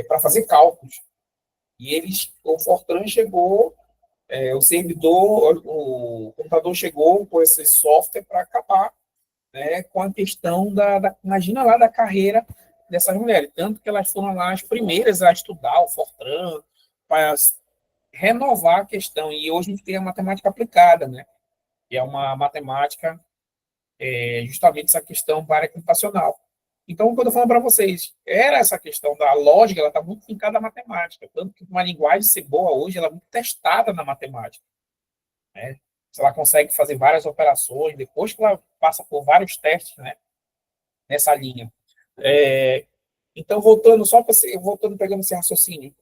para fazer cálculos. E o Fortran chegou, o servidor, o computador chegou com esse software para acabar, né, com a questão imagina lá, da carreira dessas mulheres. Tanto que elas foram lá as primeiras a estudar o Fortran, para renovar a questão. E hoje a gente tem a matemática aplicada, né? Que é uma matemática, justamente essa questão para a área computacional. Então, quando eu falo para vocês, era essa questão da lógica, ela está muito fincada na matemática. Tanto que uma linguagem ser boa hoje, ela é muito testada na matemática. Né? Se ela consegue fazer várias operações, depois que ela passa por vários testes, né, nessa linha. Então, voltando, pegando esse raciocínio,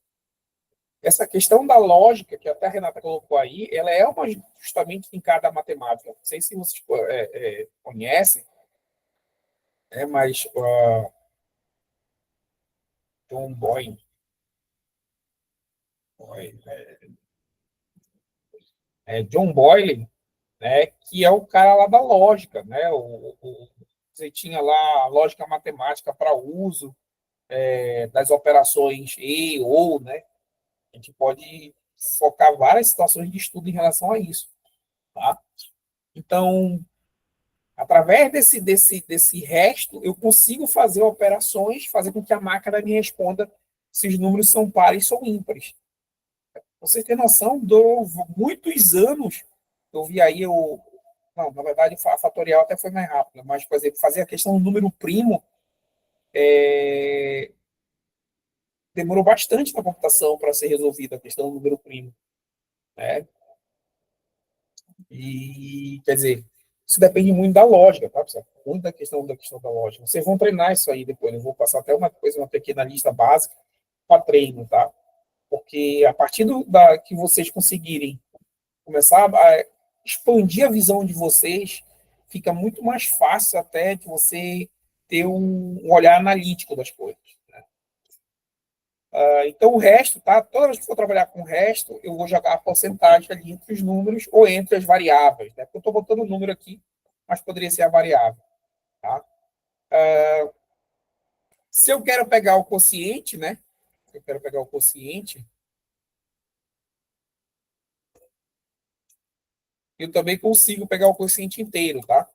essa questão da lógica, que até a Renata colocou aí, ela é justamente fincada na matemática. Não sei se vocês conhecem, mas John Boyle, John Boyle, né, que é o cara lá da lógica, né? Você tinha lá a lógica matemática para uso das operações e ou, né? A gente pode focar várias situações de estudo em relação a isso, tá? Então, através desse resto, eu consigo fazer operações, fazer com que a máquina me responda se os números são pares ou ímpares. Você tem noção, durou muitos anos, eu vi aí não, na verdade, a fatorial até foi mais rápida, mas, por exemplo, fazer a questão do número primo demorou bastante na computação para ser resolvida a questão do número primo. Né? E, quer dizer, isso depende muito da lógica, tá, pessoal? Muito da questão da lógica. Vocês vão treinar isso aí depois. Eu vou passar até uma pequena lista básica para treino, tá? Porque a partir que vocês conseguirem começar a expandir a visão de vocês, fica muito mais fácil até de você ter um olhar analítico das coisas. Né? Então, o resto, tá? Toda vez que for trabalhar com o resto, eu vou jogar a porcentagem ali entre os números ou entre as variáveis, né? Porque eu estou botando o número aqui, mas poderia ser a variável, tá? Se eu quero pegar o quociente, né? Se eu quero pegar o quociente, eu também consigo pegar o quociente inteiro, tá?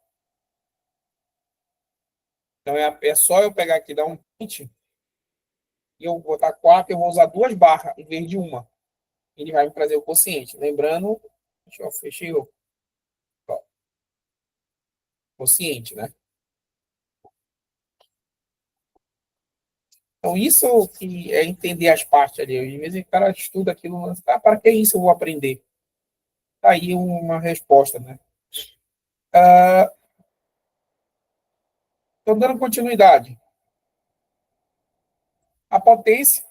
Então, é só eu pegar aqui, dar um print, e eu vou botar 4, eu vou usar 2 barras em vez de uma. Ele vai me trazer o quociente. Lembrando, deixa eu fechar o quociente, né? Então, isso que é entender as partes ali. Às vezes o cara estuda aquilo, mas, para que isso eu vou aprender? Tá aí uma resposta, né? Estou dando continuidade. A potência,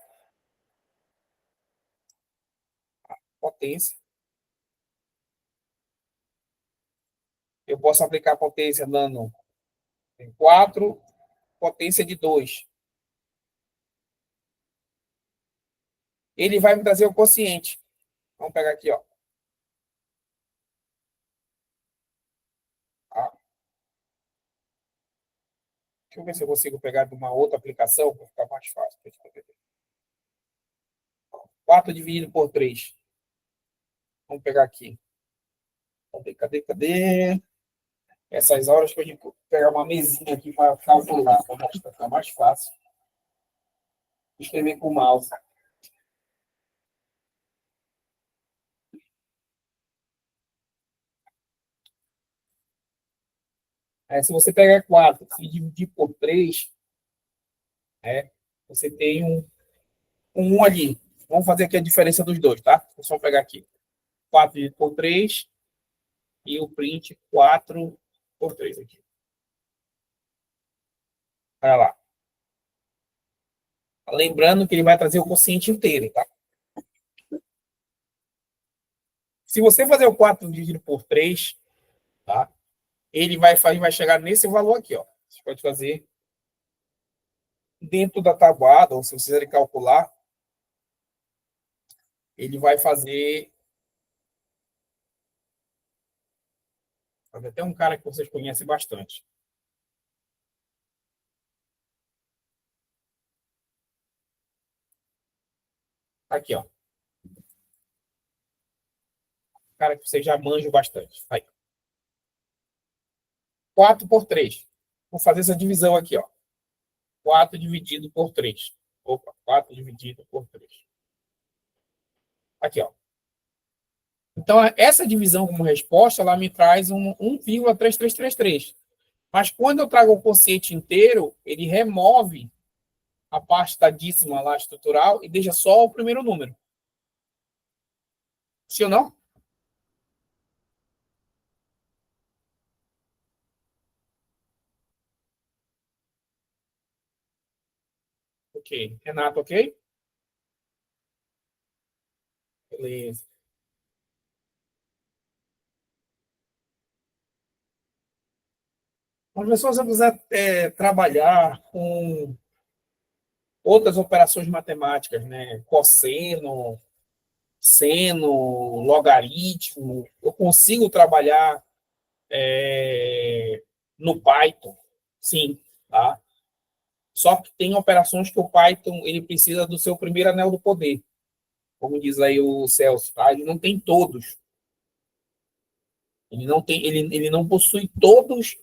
eu posso aplicar a potência dando 4, potência de 2. Ele vai me trazer o quociente. Vamos pegar aqui, ó. Tá? Deixa eu ver se eu consigo pegar de uma outra aplicação para ficar mais fácil. 4 dividido por 3. Vamos pegar aqui. Cadê? Essas horas que a gente pegar uma mesinha aqui para calcular, para ficar mais fácil. Escrever com o mouse. Se você pegar 4 e dividir por 3, você tem um ali. Vamos fazer aqui a diferença dos dois, tá? Vou só pegar aqui. 4 dividido por 3 e o print 4 por 3 aqui. Olha lá. Lembrando que ele vai trazer o quociente inteiro, tá? Se você fazer o 4 dividido por 3, tá? Ele vai chegar nesse valor aqui, ó. Você pode fazer dentro da tabuada, ou se vocês quiserem calcular, ele vai fazer. Até um cara que vocês conhecem bastante. Aqui, ó. Cara que vocês já manjam bastante. Aí. 4 por 3. Vou fazer essa divisão aqui, ó. 4 dividido por 3. Opa, 4 dividido por 3. Aqui, ó. Então, essa divisão como resposta, ela me traz um 1,3333. Mas quando eu trago o quociente inteiro, ele remove a parte da dízima lá estrutural e deixa só o primeiro número. Sim ou não? Ok. Renato, ok? Beleza. Mas se você quiser trabalhar com outras operações matemáticas, né? Cosseno, seno, logaritmo, eu consigo trabalhar no Python, sim, tá? Só que tem operações que o Python ele precisa do seu primeiro anel do poder, como diz aí o Celso, tá? Ele não tem todos. Ele não possui todos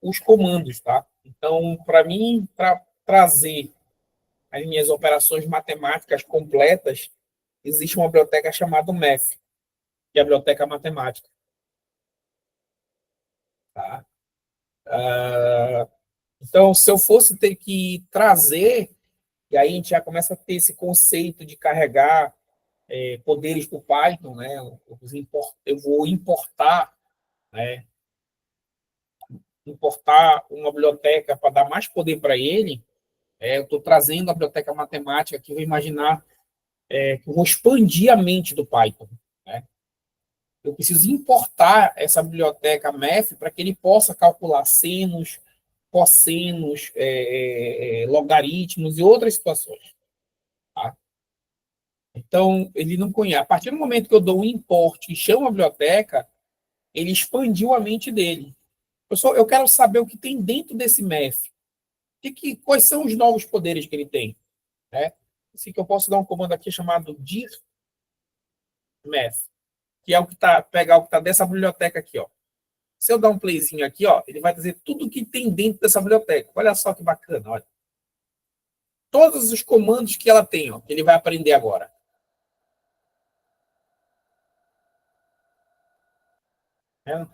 os comandos, tá? Então, para mim, para trazer as minhas operações matemáticas completas, existe uma biblioteca chamada Math, que é a biblioteca matemática, tá? Então, se eu fosse ter que trazer, e aí a gente já começa a ter esse conceito de carregar poderes para o Python, né? Eu vou importar, né? Importar uma biblioteca para dar mais poder para ele. Eu estou trazendo a biblioteca matemática que eu vou imaginar que eu vou expandir a mente do Python, né? Eu preciso importar essa biblioteca Math para que ele possa calcular senos, cossenos, logaritmos e outras situações. Tá? Então, ele não conhece. A partir do momento que eu dou um import e chamo a biblioteca, ele expandiu a mente dele. Eu quero saber o que tem dentro desse math. Quais são os novos poderes que ele tem? Né? Assim que eu posso dar um comando aqui chamado dir math, que é o que tá, pegar o que está dessa biblioteca aqui. Ó. Se eu dar um playzinho aqui, ó, ele vai dizer tudo o que tem dentro dessa biblioteca. Olha só que bacana. Olha. Todos os comandos que ela tem, ó, que ele vai aprender agora. Né?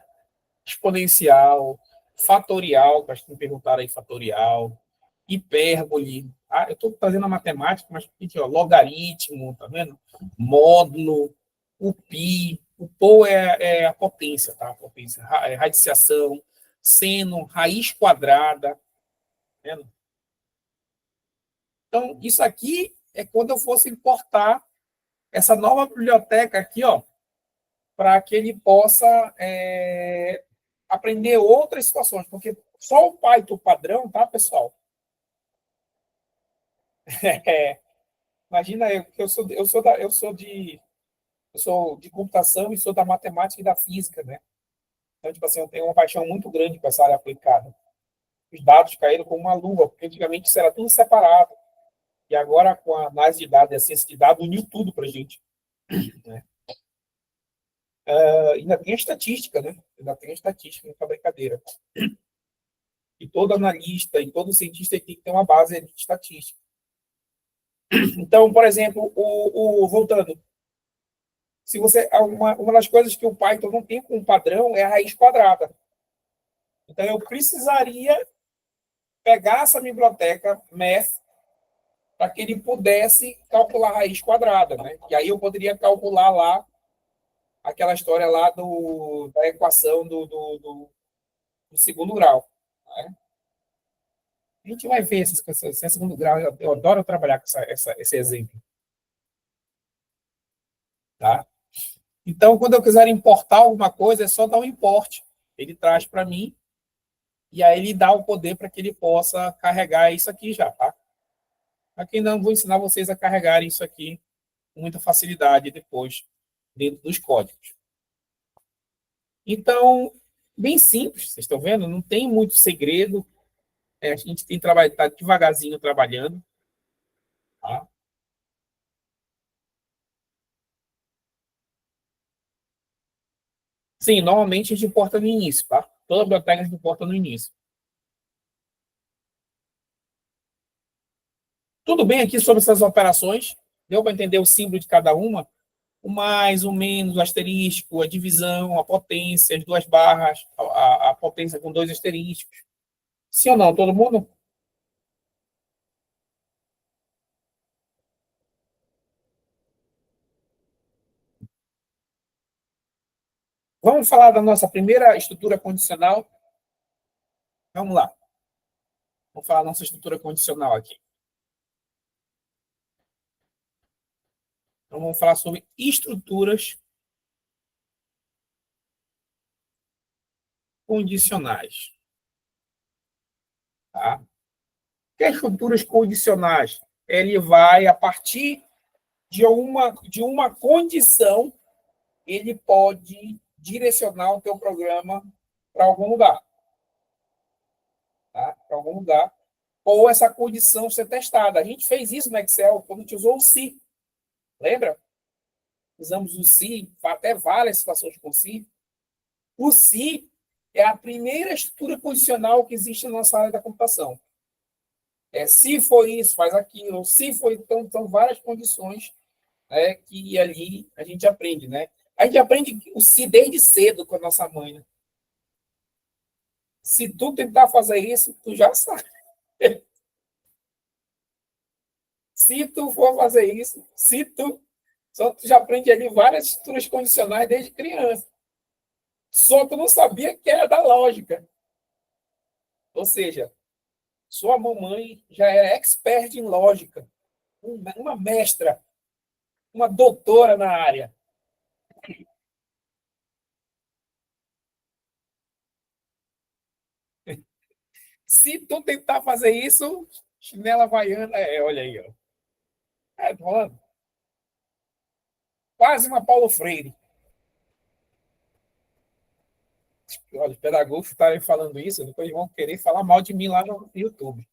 Exponencial, fatorial, que acho que me perguntaram aí, fatorial, hipérbole. Ah, eu estou fazendo a matemática, mas aqui, ó, logaritmo, tá vendo? Módulo, o pi. O π é a potência, tá? A potência, radiciação, seno, raiz quadrada. Tá vendo? Então, isso aqui é quando eu fosse importar essa nova biblioteca aqui, ó, para que ele possa aprender outras situações, porque só o Python padrão, tá, pessoal? É, imagina eu sou de computação e sou da matemática e da física, né? Então, tipo assim, eu tenho uma paixão muito grande com essa área aplicada. Os dados caíram como uma luva, porque antigamente isso era tudo separado. E agora, com a análise de dados e a ciência de dados, uniu tudo para a gente. Né? Ainda tem a estatística, né? Ainda tem a estatística, não é brincadeira. E todo analista e todo cientista tem que ter uma base de estatística. Então, por exemplo, voltando, se você uma das coisas que o Python não tem como padrão é a raiz quadrada. Então, eu precisaria pegar essa biblioteca math para que ele pudesse calcular a raiz quadrada, né? E aí eu poderia calcular lá aquela história lá da equação do segundo grau. Né? A gente vai ver essas coisas em segundo grau. Eu adoro trabalhar com esse exemplo. Tá? Então, quando eu quiser importar alguma coisa, é só dar um import. Ele traz para mim e aí ele dá o poder para que ele possa carregar isso aqui já, tá? Aqui não vou ensinar vocês a carregarem isso aqui com muita facilidade depois dentro dos códigos. Então, bem simples, vocês estão vendo? Não tem muito segredo. A gente tem trabalhado, tá devagarzinho trabalhando. Tá? Sim, normalmente a gente importa no início, tá? Toda biblioteca a gente importa no início. Tudo bem aqui sobre essas operações? Deu para entender o símbolo de cada uma? O mais, o menos, o asterístico, a divisão, a potência, as duas barras, a potência com dois asterísticos. Sim ou não, todo mundo? Vamos falar da nossa primeira estrutura condicional? Vamos lá. Vamos falar da nossa estrutura condicional aqui. Então, vamos falar sobre estruturas condicionais. Tá? O que é estruturas condicionais? Ele vai, a partir de uma condição, ele pode direcionar o teu programa para algum lugar. Tá? Para algum lugar. Ou essa condição ser testada. A gente fez isso no Excel quando a gente usou o se. Lembra? Usamos o se, até várias situações com se. O se é a primeira estrutura condicional que existe na nossa área da computação. Se for isso, faz aquilo. Se for, então, são várias condições, né, que ali a gente aprende, né? A gente aprende o se desde cedo com a nossa mãe, né? Se tu tentar fazer isso, tu já sabe. Se tu for fazer isso, só tu já aprende ali várias estruturas condicionais desde criança. Só tu não sabia que era da lógica. Ou seja, sua mamãe já era expert em lógica, uma mestra, uma doutora na área. Se tu tentar fazer isso, chinela havaiana, olha aí, ó. Rolando. Quase uma Paulo Freire. Olha, os pedagogos estarem falando isso, depois vão querer falar mal de mim lá no YouTube.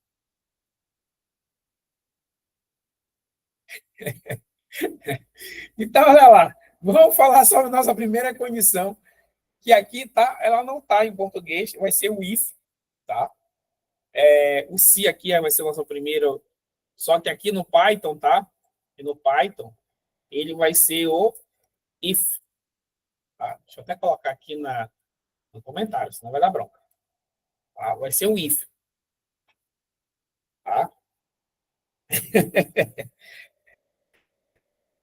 Então, olha lá. Vamos falar sobre a nossa primeira condição, que aqui tá, ela não está em português, vai ser o if, tá? O se aqui vai ser o nosso primeiro, só que aqui no Python, tá? E no Python, ele vai ser o if, tá? Deixa eu até colocar aqui no comentário, senão vai dar bronca. Tá? Vai ser o if, tá?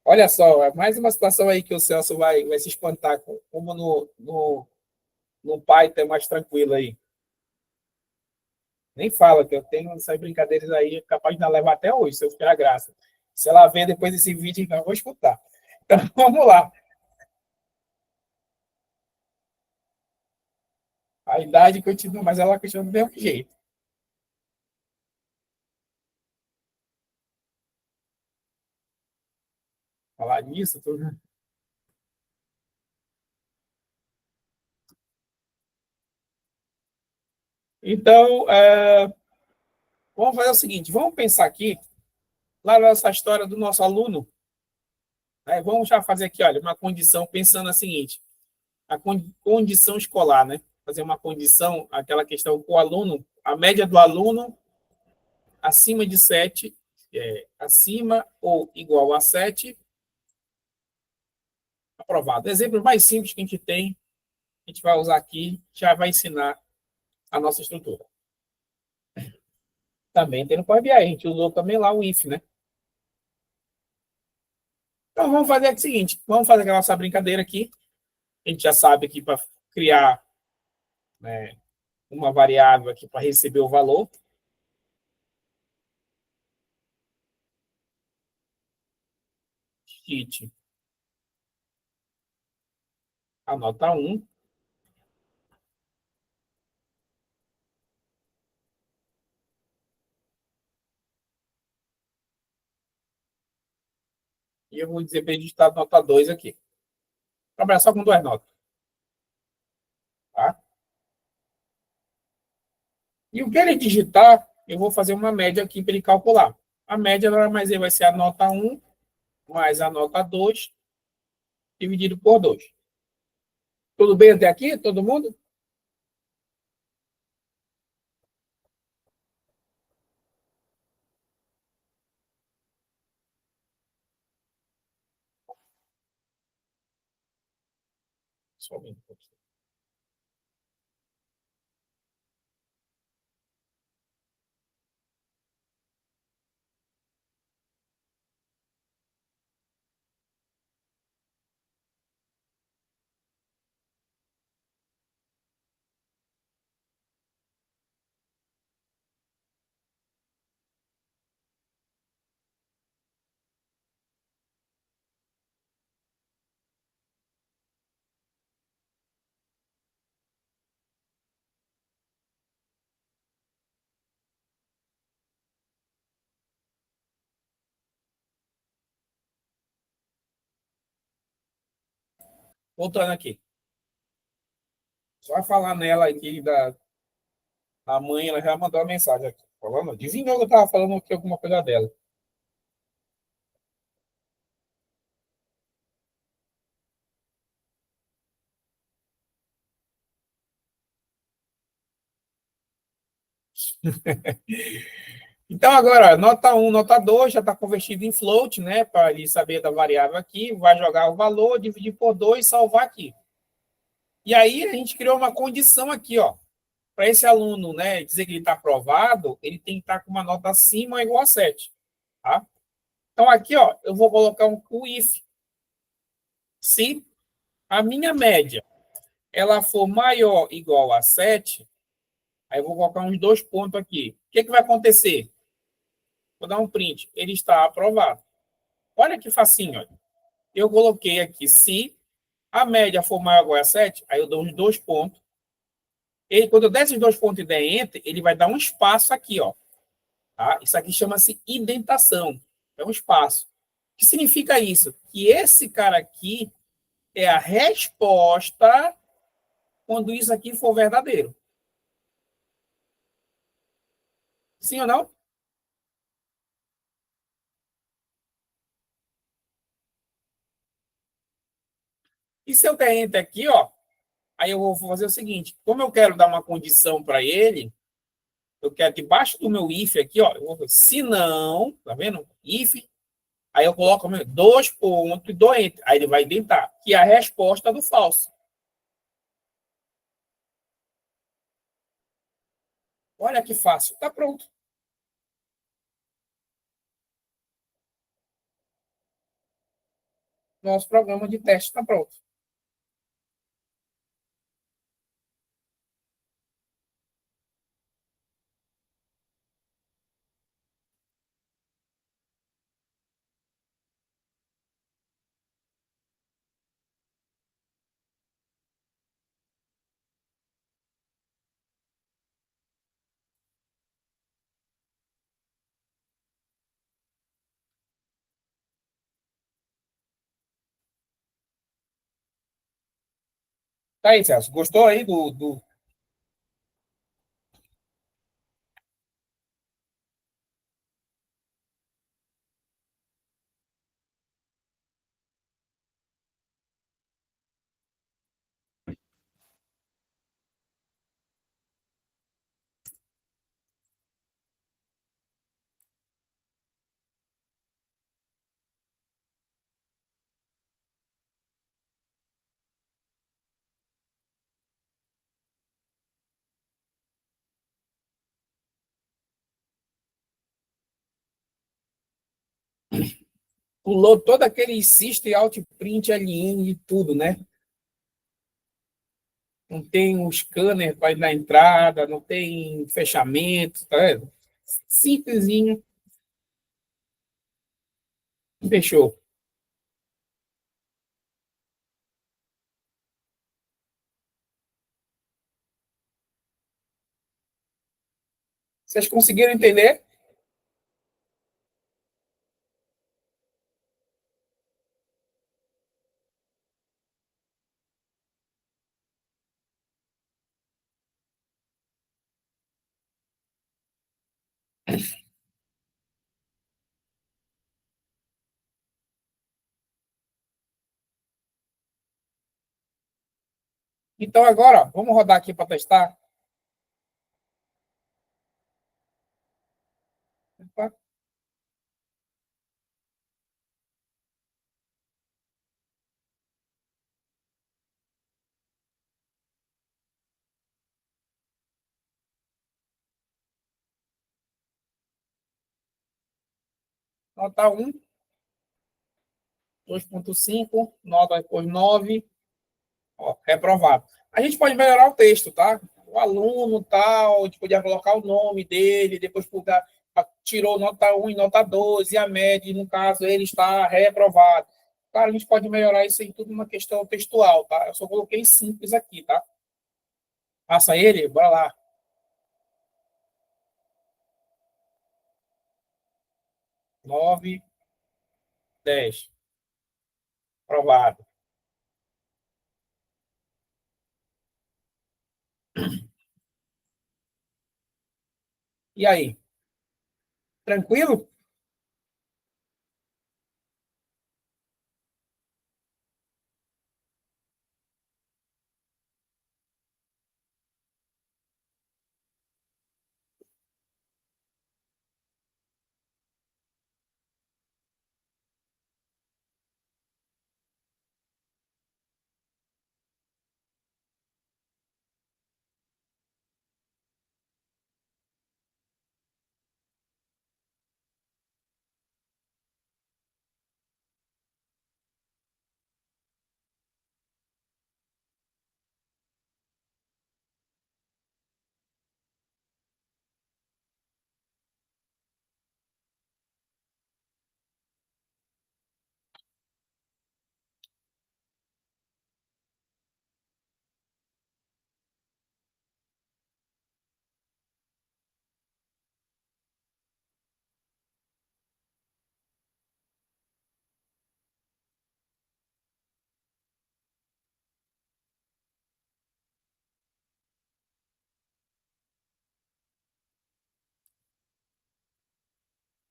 Olha só, é mais uma situação aí que o Celso vai se espantar, como no Python é mais tranquilo aí. Nem fala que eu tenho essas brincadeiras aí, capaz de não levar até hoje, se eu fizer a graça. Se ela vê depois desse vídeo, então eu vou escutar. Então, vamos lá. A idade continua, mas ela continua do mesmo jeito. Falar nisso, tudo. Então, vamos fazer o seguinte: vamos pensar aqui, lá nessa história do nosso aluno, né? Vamos já fazer aqui, olha, uma condição, pensando a seguinte: a condição escolar, né? Fazer uma condição, aquela questão com o aluno, a média do aluno acima de 7, acima ou igual a 7, aprovado. Exemplo mais simples que a gente tem, a gente vai usar aqui, já vai ensinar a nossa estrutura. Também tem no Power BI, a gente usou também lá o if, né? Então vamos fazer o seguinte, vamos fazer a nossa brincadeira aqui. A gente já sabe aqui para criar, né, uma variável aqui para receber o valor. Sheet, a nota 1. E eu vou dizer para ele digitar a nota 2 aqui. Trabalhar só com duas notas. Tá? E o que ele digitar, eu vou fazer uma média aqui para ele calcular. A média nada mais vai ser a nota 1 mais a nota 2 dividido por 2. Tudo bem até aqui? Todo mundo? Só um minuto. Voltando aqui. Só falar nela aqui da mãe, ela já mandou uma mensagem aqui. Falando, adivinhou que eu estava falando aqui alguma coisa dela. Então, agora, nota 1, nota 2 já está convertido em float, né? Para ele saber da variável aqui, vai jogar o valor, dividir por 2 e salvar aqui. E aí a gente criou uma condição aqui, ó. Para esse aluno, né, dizer que ele está aprovado, ele tem que estar com uma nota acima ou igual a 7. Tá? Então, aqui, ó, eu vou colocar o if. Se a minha média ela for maior ou igual a 7, aí eu vou colocar uns 2 pontos aqui. O que vai acontecer? Vou dar um print. Ele está aprovado. Olha que facinho. Olha. Eu coloquei aqui, se a média for maior ou igual a 7, aí eu dou uns 2 pontos. Ele, quando eu der esses 2 pontos e der enter, ele vai dar um espaço aqui, ó. Tá? Isso aqui chama-se indentação. É um espaço. que significa isso? Que esse cara aqui é a resposta quando isso aqui for verdadeiro. Sim ou não? E se eu der enter aqui, ó, aí eu vou fazer o seguinte, como eu quero dar uma condição para ele, eu quero debaixo do meu if aqui, ó, eu vou, se não, tá vendo? If, aí eu coloco dois pontos e dou enter. Aí ele vai tentar, que é a resposta do falso. Olha que fácil, tá pronto. Nosso programa de teste está pronto. Tá aí, Celso. Gostou aí do... Pulou todo aquele system outprint LN e tudo, né? Não tem um scanner para ir na entrada, não tem fechamento, tá vendo? Simplesinho, fechou. Vocês conseguiram entender? Então agora, ó, vamos rodar aqui para testar. Opa, nota 1, 2,5, nota depois 9, ó, reprovado. A gente pode melhorar o texto, tá? O aluno tal, a gente podia colocar o nome dele, depois colocar, tirou nota 1 e nota 12, e a média, no caso, ele está reprovado. Claro, a gente pode melhorar isso em tudo uma questão textual, tá? Eu só coloquei simples aqui, tá? Passa ele, bora lá. 9, 10. Aprovado. E aí? Tranquilo?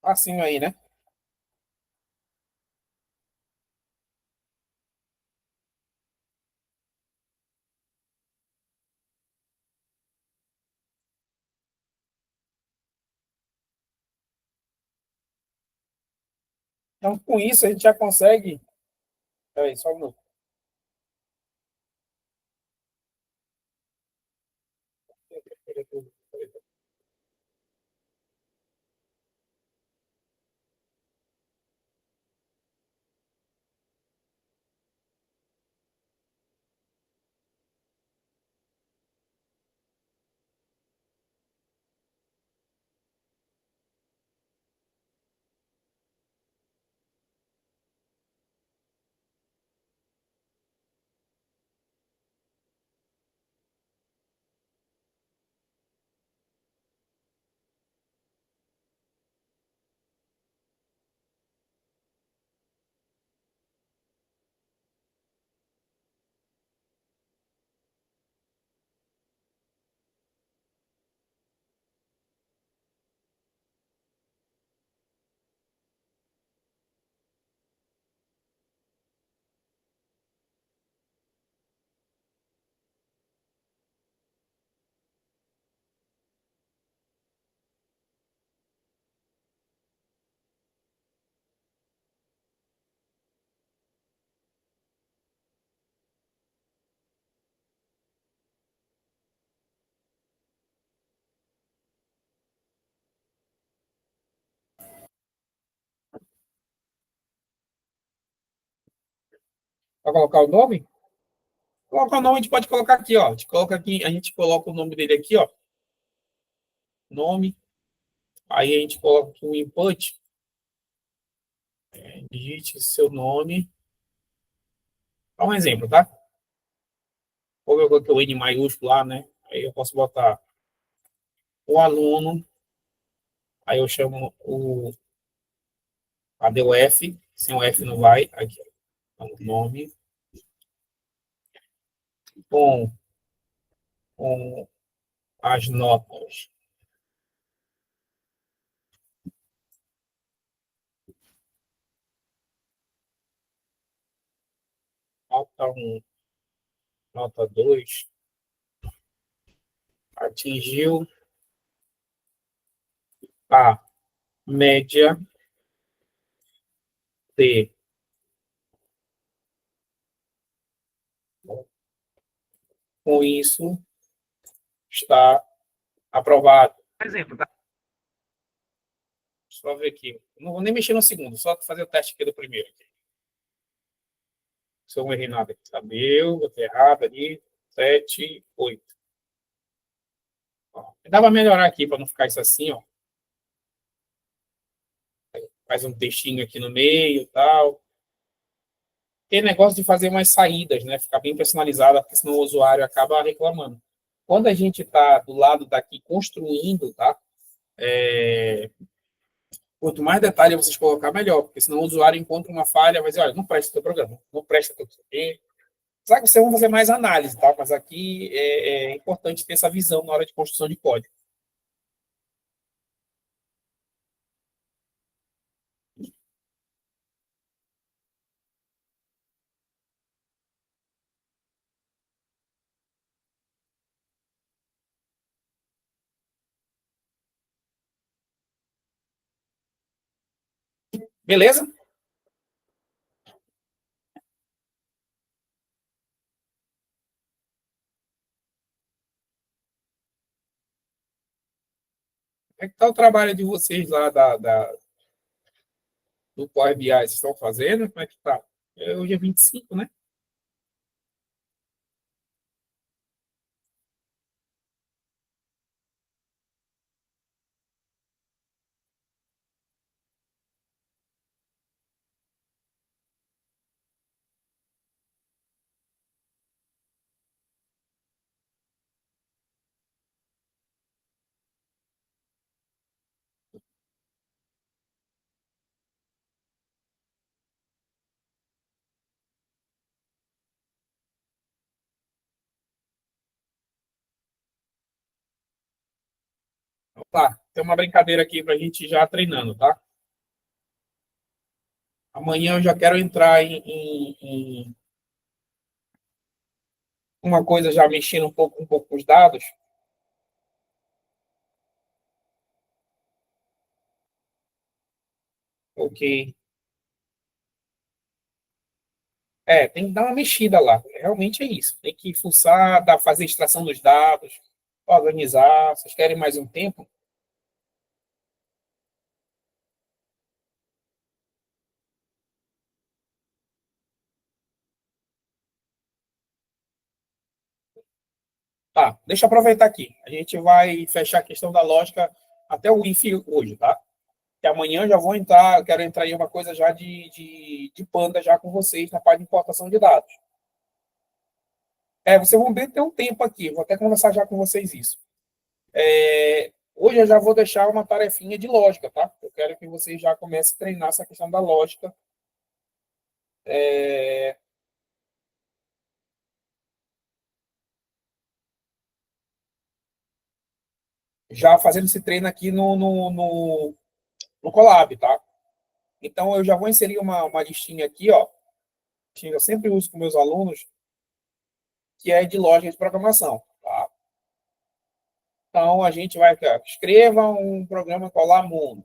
Facinho aí, né? Então, com isso, a gente já consegue. Peraí, só um minuto. Para colocar o nome? Colocar o nome, a gente pode colocar aqui, ó. A gente coloca aqui, a gente coloca o nome dele aqui, ó. Nome. Aí a gente coloca aqui o input. Digite seu nome. Dá um exemplo, tá? Como eu coloquei o N maiúsculo lá, né? Aí eu posso botar o aluno. Aí eu chamo o. Cadê o F? Sem o F não vai. Aqui, ó. Então, nome. Com, com as notas. Nota 1, nota 2. Atingiu a média D. Com isso, está aprovado. Por exemplo, tá? Só ver aqui. Não vou nem mexer no segundo, só fazer o teste aqui do primeiro. Se eu não errei nada aqui. Tá meu, botei errado ali. 7, 8. Ó, dá para melhorar aqui para não ficar isso assim, ó. Faz um textinho aqui no meio e tal. Tem negócio de fazer umas saídas, né? Ficar bem personalizada, porque senão o usuário acaba reclamando. Quando a gente está do lado daqui construindo, tá? Quanto mais detalhe vocês colocar, melhor, porque senão o usuário encontra uma falha, vai dizer, olha, não presta o teu programa, não presta o teu sistema. Sabe que vocês vão fazer mais análise, tá? Mas aqui é importante ter essa visão na hora de construção de código. Beleza? Como é que tá o trabalho de vocês lá do Power BI? Vocês estão fazendo? Como é que tá? Hoje é 25, né? Então, tá, tem uma brincadeira aqui para a gente ir já treinando, tá? Amanhã eu já quero entrar em uma coisa já mexendo um pouco com os dados. Ok. Tem que dar uma mexida lá. Realmente é isso. Tem que fuçar, fazer extração dos dados, organizar. Vocês querem mais um tempo? Tá, deixa eu aproveitar aqui. A gente vai fechar a questão da lógica até o if hoje, tá? Que amanhã eu já vou entrar, eu quero entrar em uma coisa já de Panda já com vocês na parte de importação de dados. Vocês vão ver ter um tempo aqui, vou até conversar já com vocês isso. Hoje eu já vou deixar uma tarefinha de lógica, tá? Eu quero que vocês já comecem a treinar essa questão da lógica. Já fazendo esse treino aqui no Colab, tá? Então, eu já vou inserir uma listinha aqui, ó, que eu sempre uso com meus alunos, que é de lógica de programação, tá? Então, a gente vai aqui, ó, escreva um programa Colab Mundo.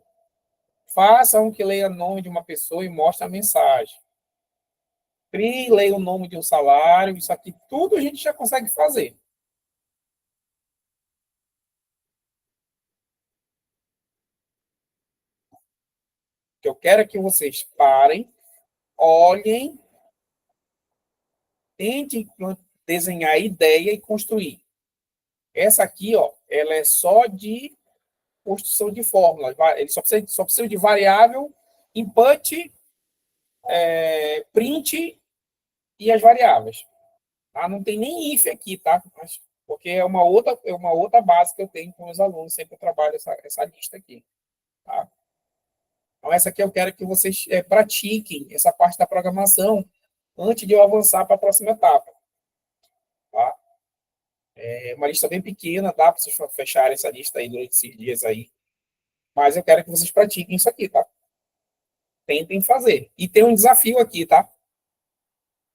Faça um que leia o nome de uma pessoa e mostre a mensagem. Crie, leia o nome de um salário, isso aqui tudo a gente já consegue fazer. O que eu quero é que vocês parem, olhem, tentem desenhar ideia e construir. Essa aqui, ó, ela é só de construção de fórmulas. Ele só precisa de variável, input, print e as variáveis. Tá? Não tem nem if aqui, tá? Porque é uma outra base que eu tenho com os alunos, sempre eu trabalho essa lista aqui. Tá? Então, essa aqui eu quero que vocês pratiquem essa parte da programação antes de eu avançar para a próxima etapa. Tá? É uma lista bem pequena, dá para vocês fecharem essa lista aí durante esses dias aí. Mas eu quero que vocês pratiquem isso aqui, tá? Tentem fazer. E tem um desafio aqui, tá?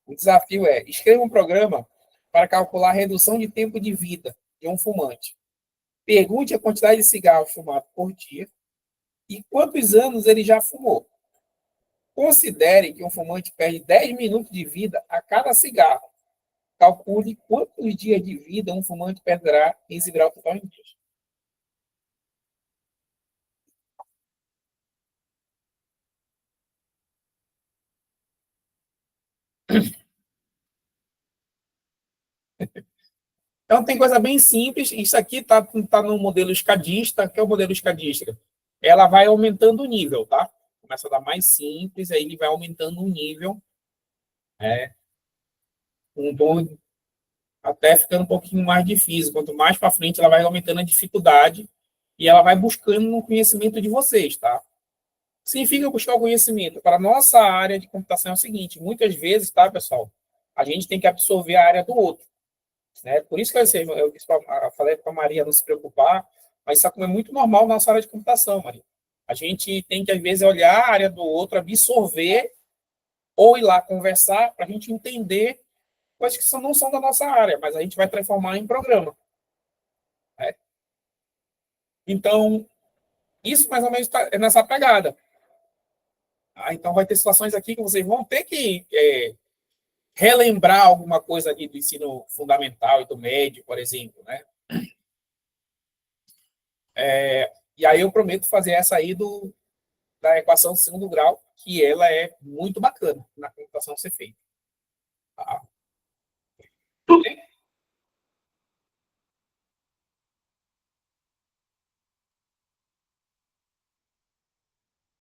O desafio é: escreva um programa para calcular a redução de tempo de vida de um fumante. Pergunte a quantidade de cigarros fumados por dia e quantos anos ele já fumou. Considere que um fumante perde 10 minutos de vida a cada cigarro. Calcule quantos dias de vida um fumante perderá em cigarro total em dias. Então, tem coisa bem simples. Isso aqui tá no modelo escadista. Que é o modelo escadista? Ela vai aumentando o nível, tá? Começa a dar mais simples, aí ele vai aumentando o nível, um tom até ficando um pouquinho mais difícil. Quanto mais para frente, ela vai aumentando a dificuldade e ela vai buscando no conhecimento de vocês, tá? Significa buscar o conhecimento. Para a nossa área de computação é o seguinte: muitas vezes, tá, pessoal? A gente tem que absorver a área do outro. Né? Por isso que eu falei para a Maria não se preocupar, mas isso é muito normal na nossa área de computação, Maria. A gente tem que, às vezes, olhar a área do outro, absorver, ou ir lá conversar, para a gente entender coisas que não são da nossa área, mas a gente vai transformar em programa. Né? Então, isso mais ou menos é nessa pegada. Então, vai ter situações aqui que vocês vão ter que relembrar alguma coisa ali do ensino fundamental e do médio, por exemplo, né? E aí eu prometo fazer essa aí da equação de segundo grau, que ela é muito bacana na computação ser feita. Tá?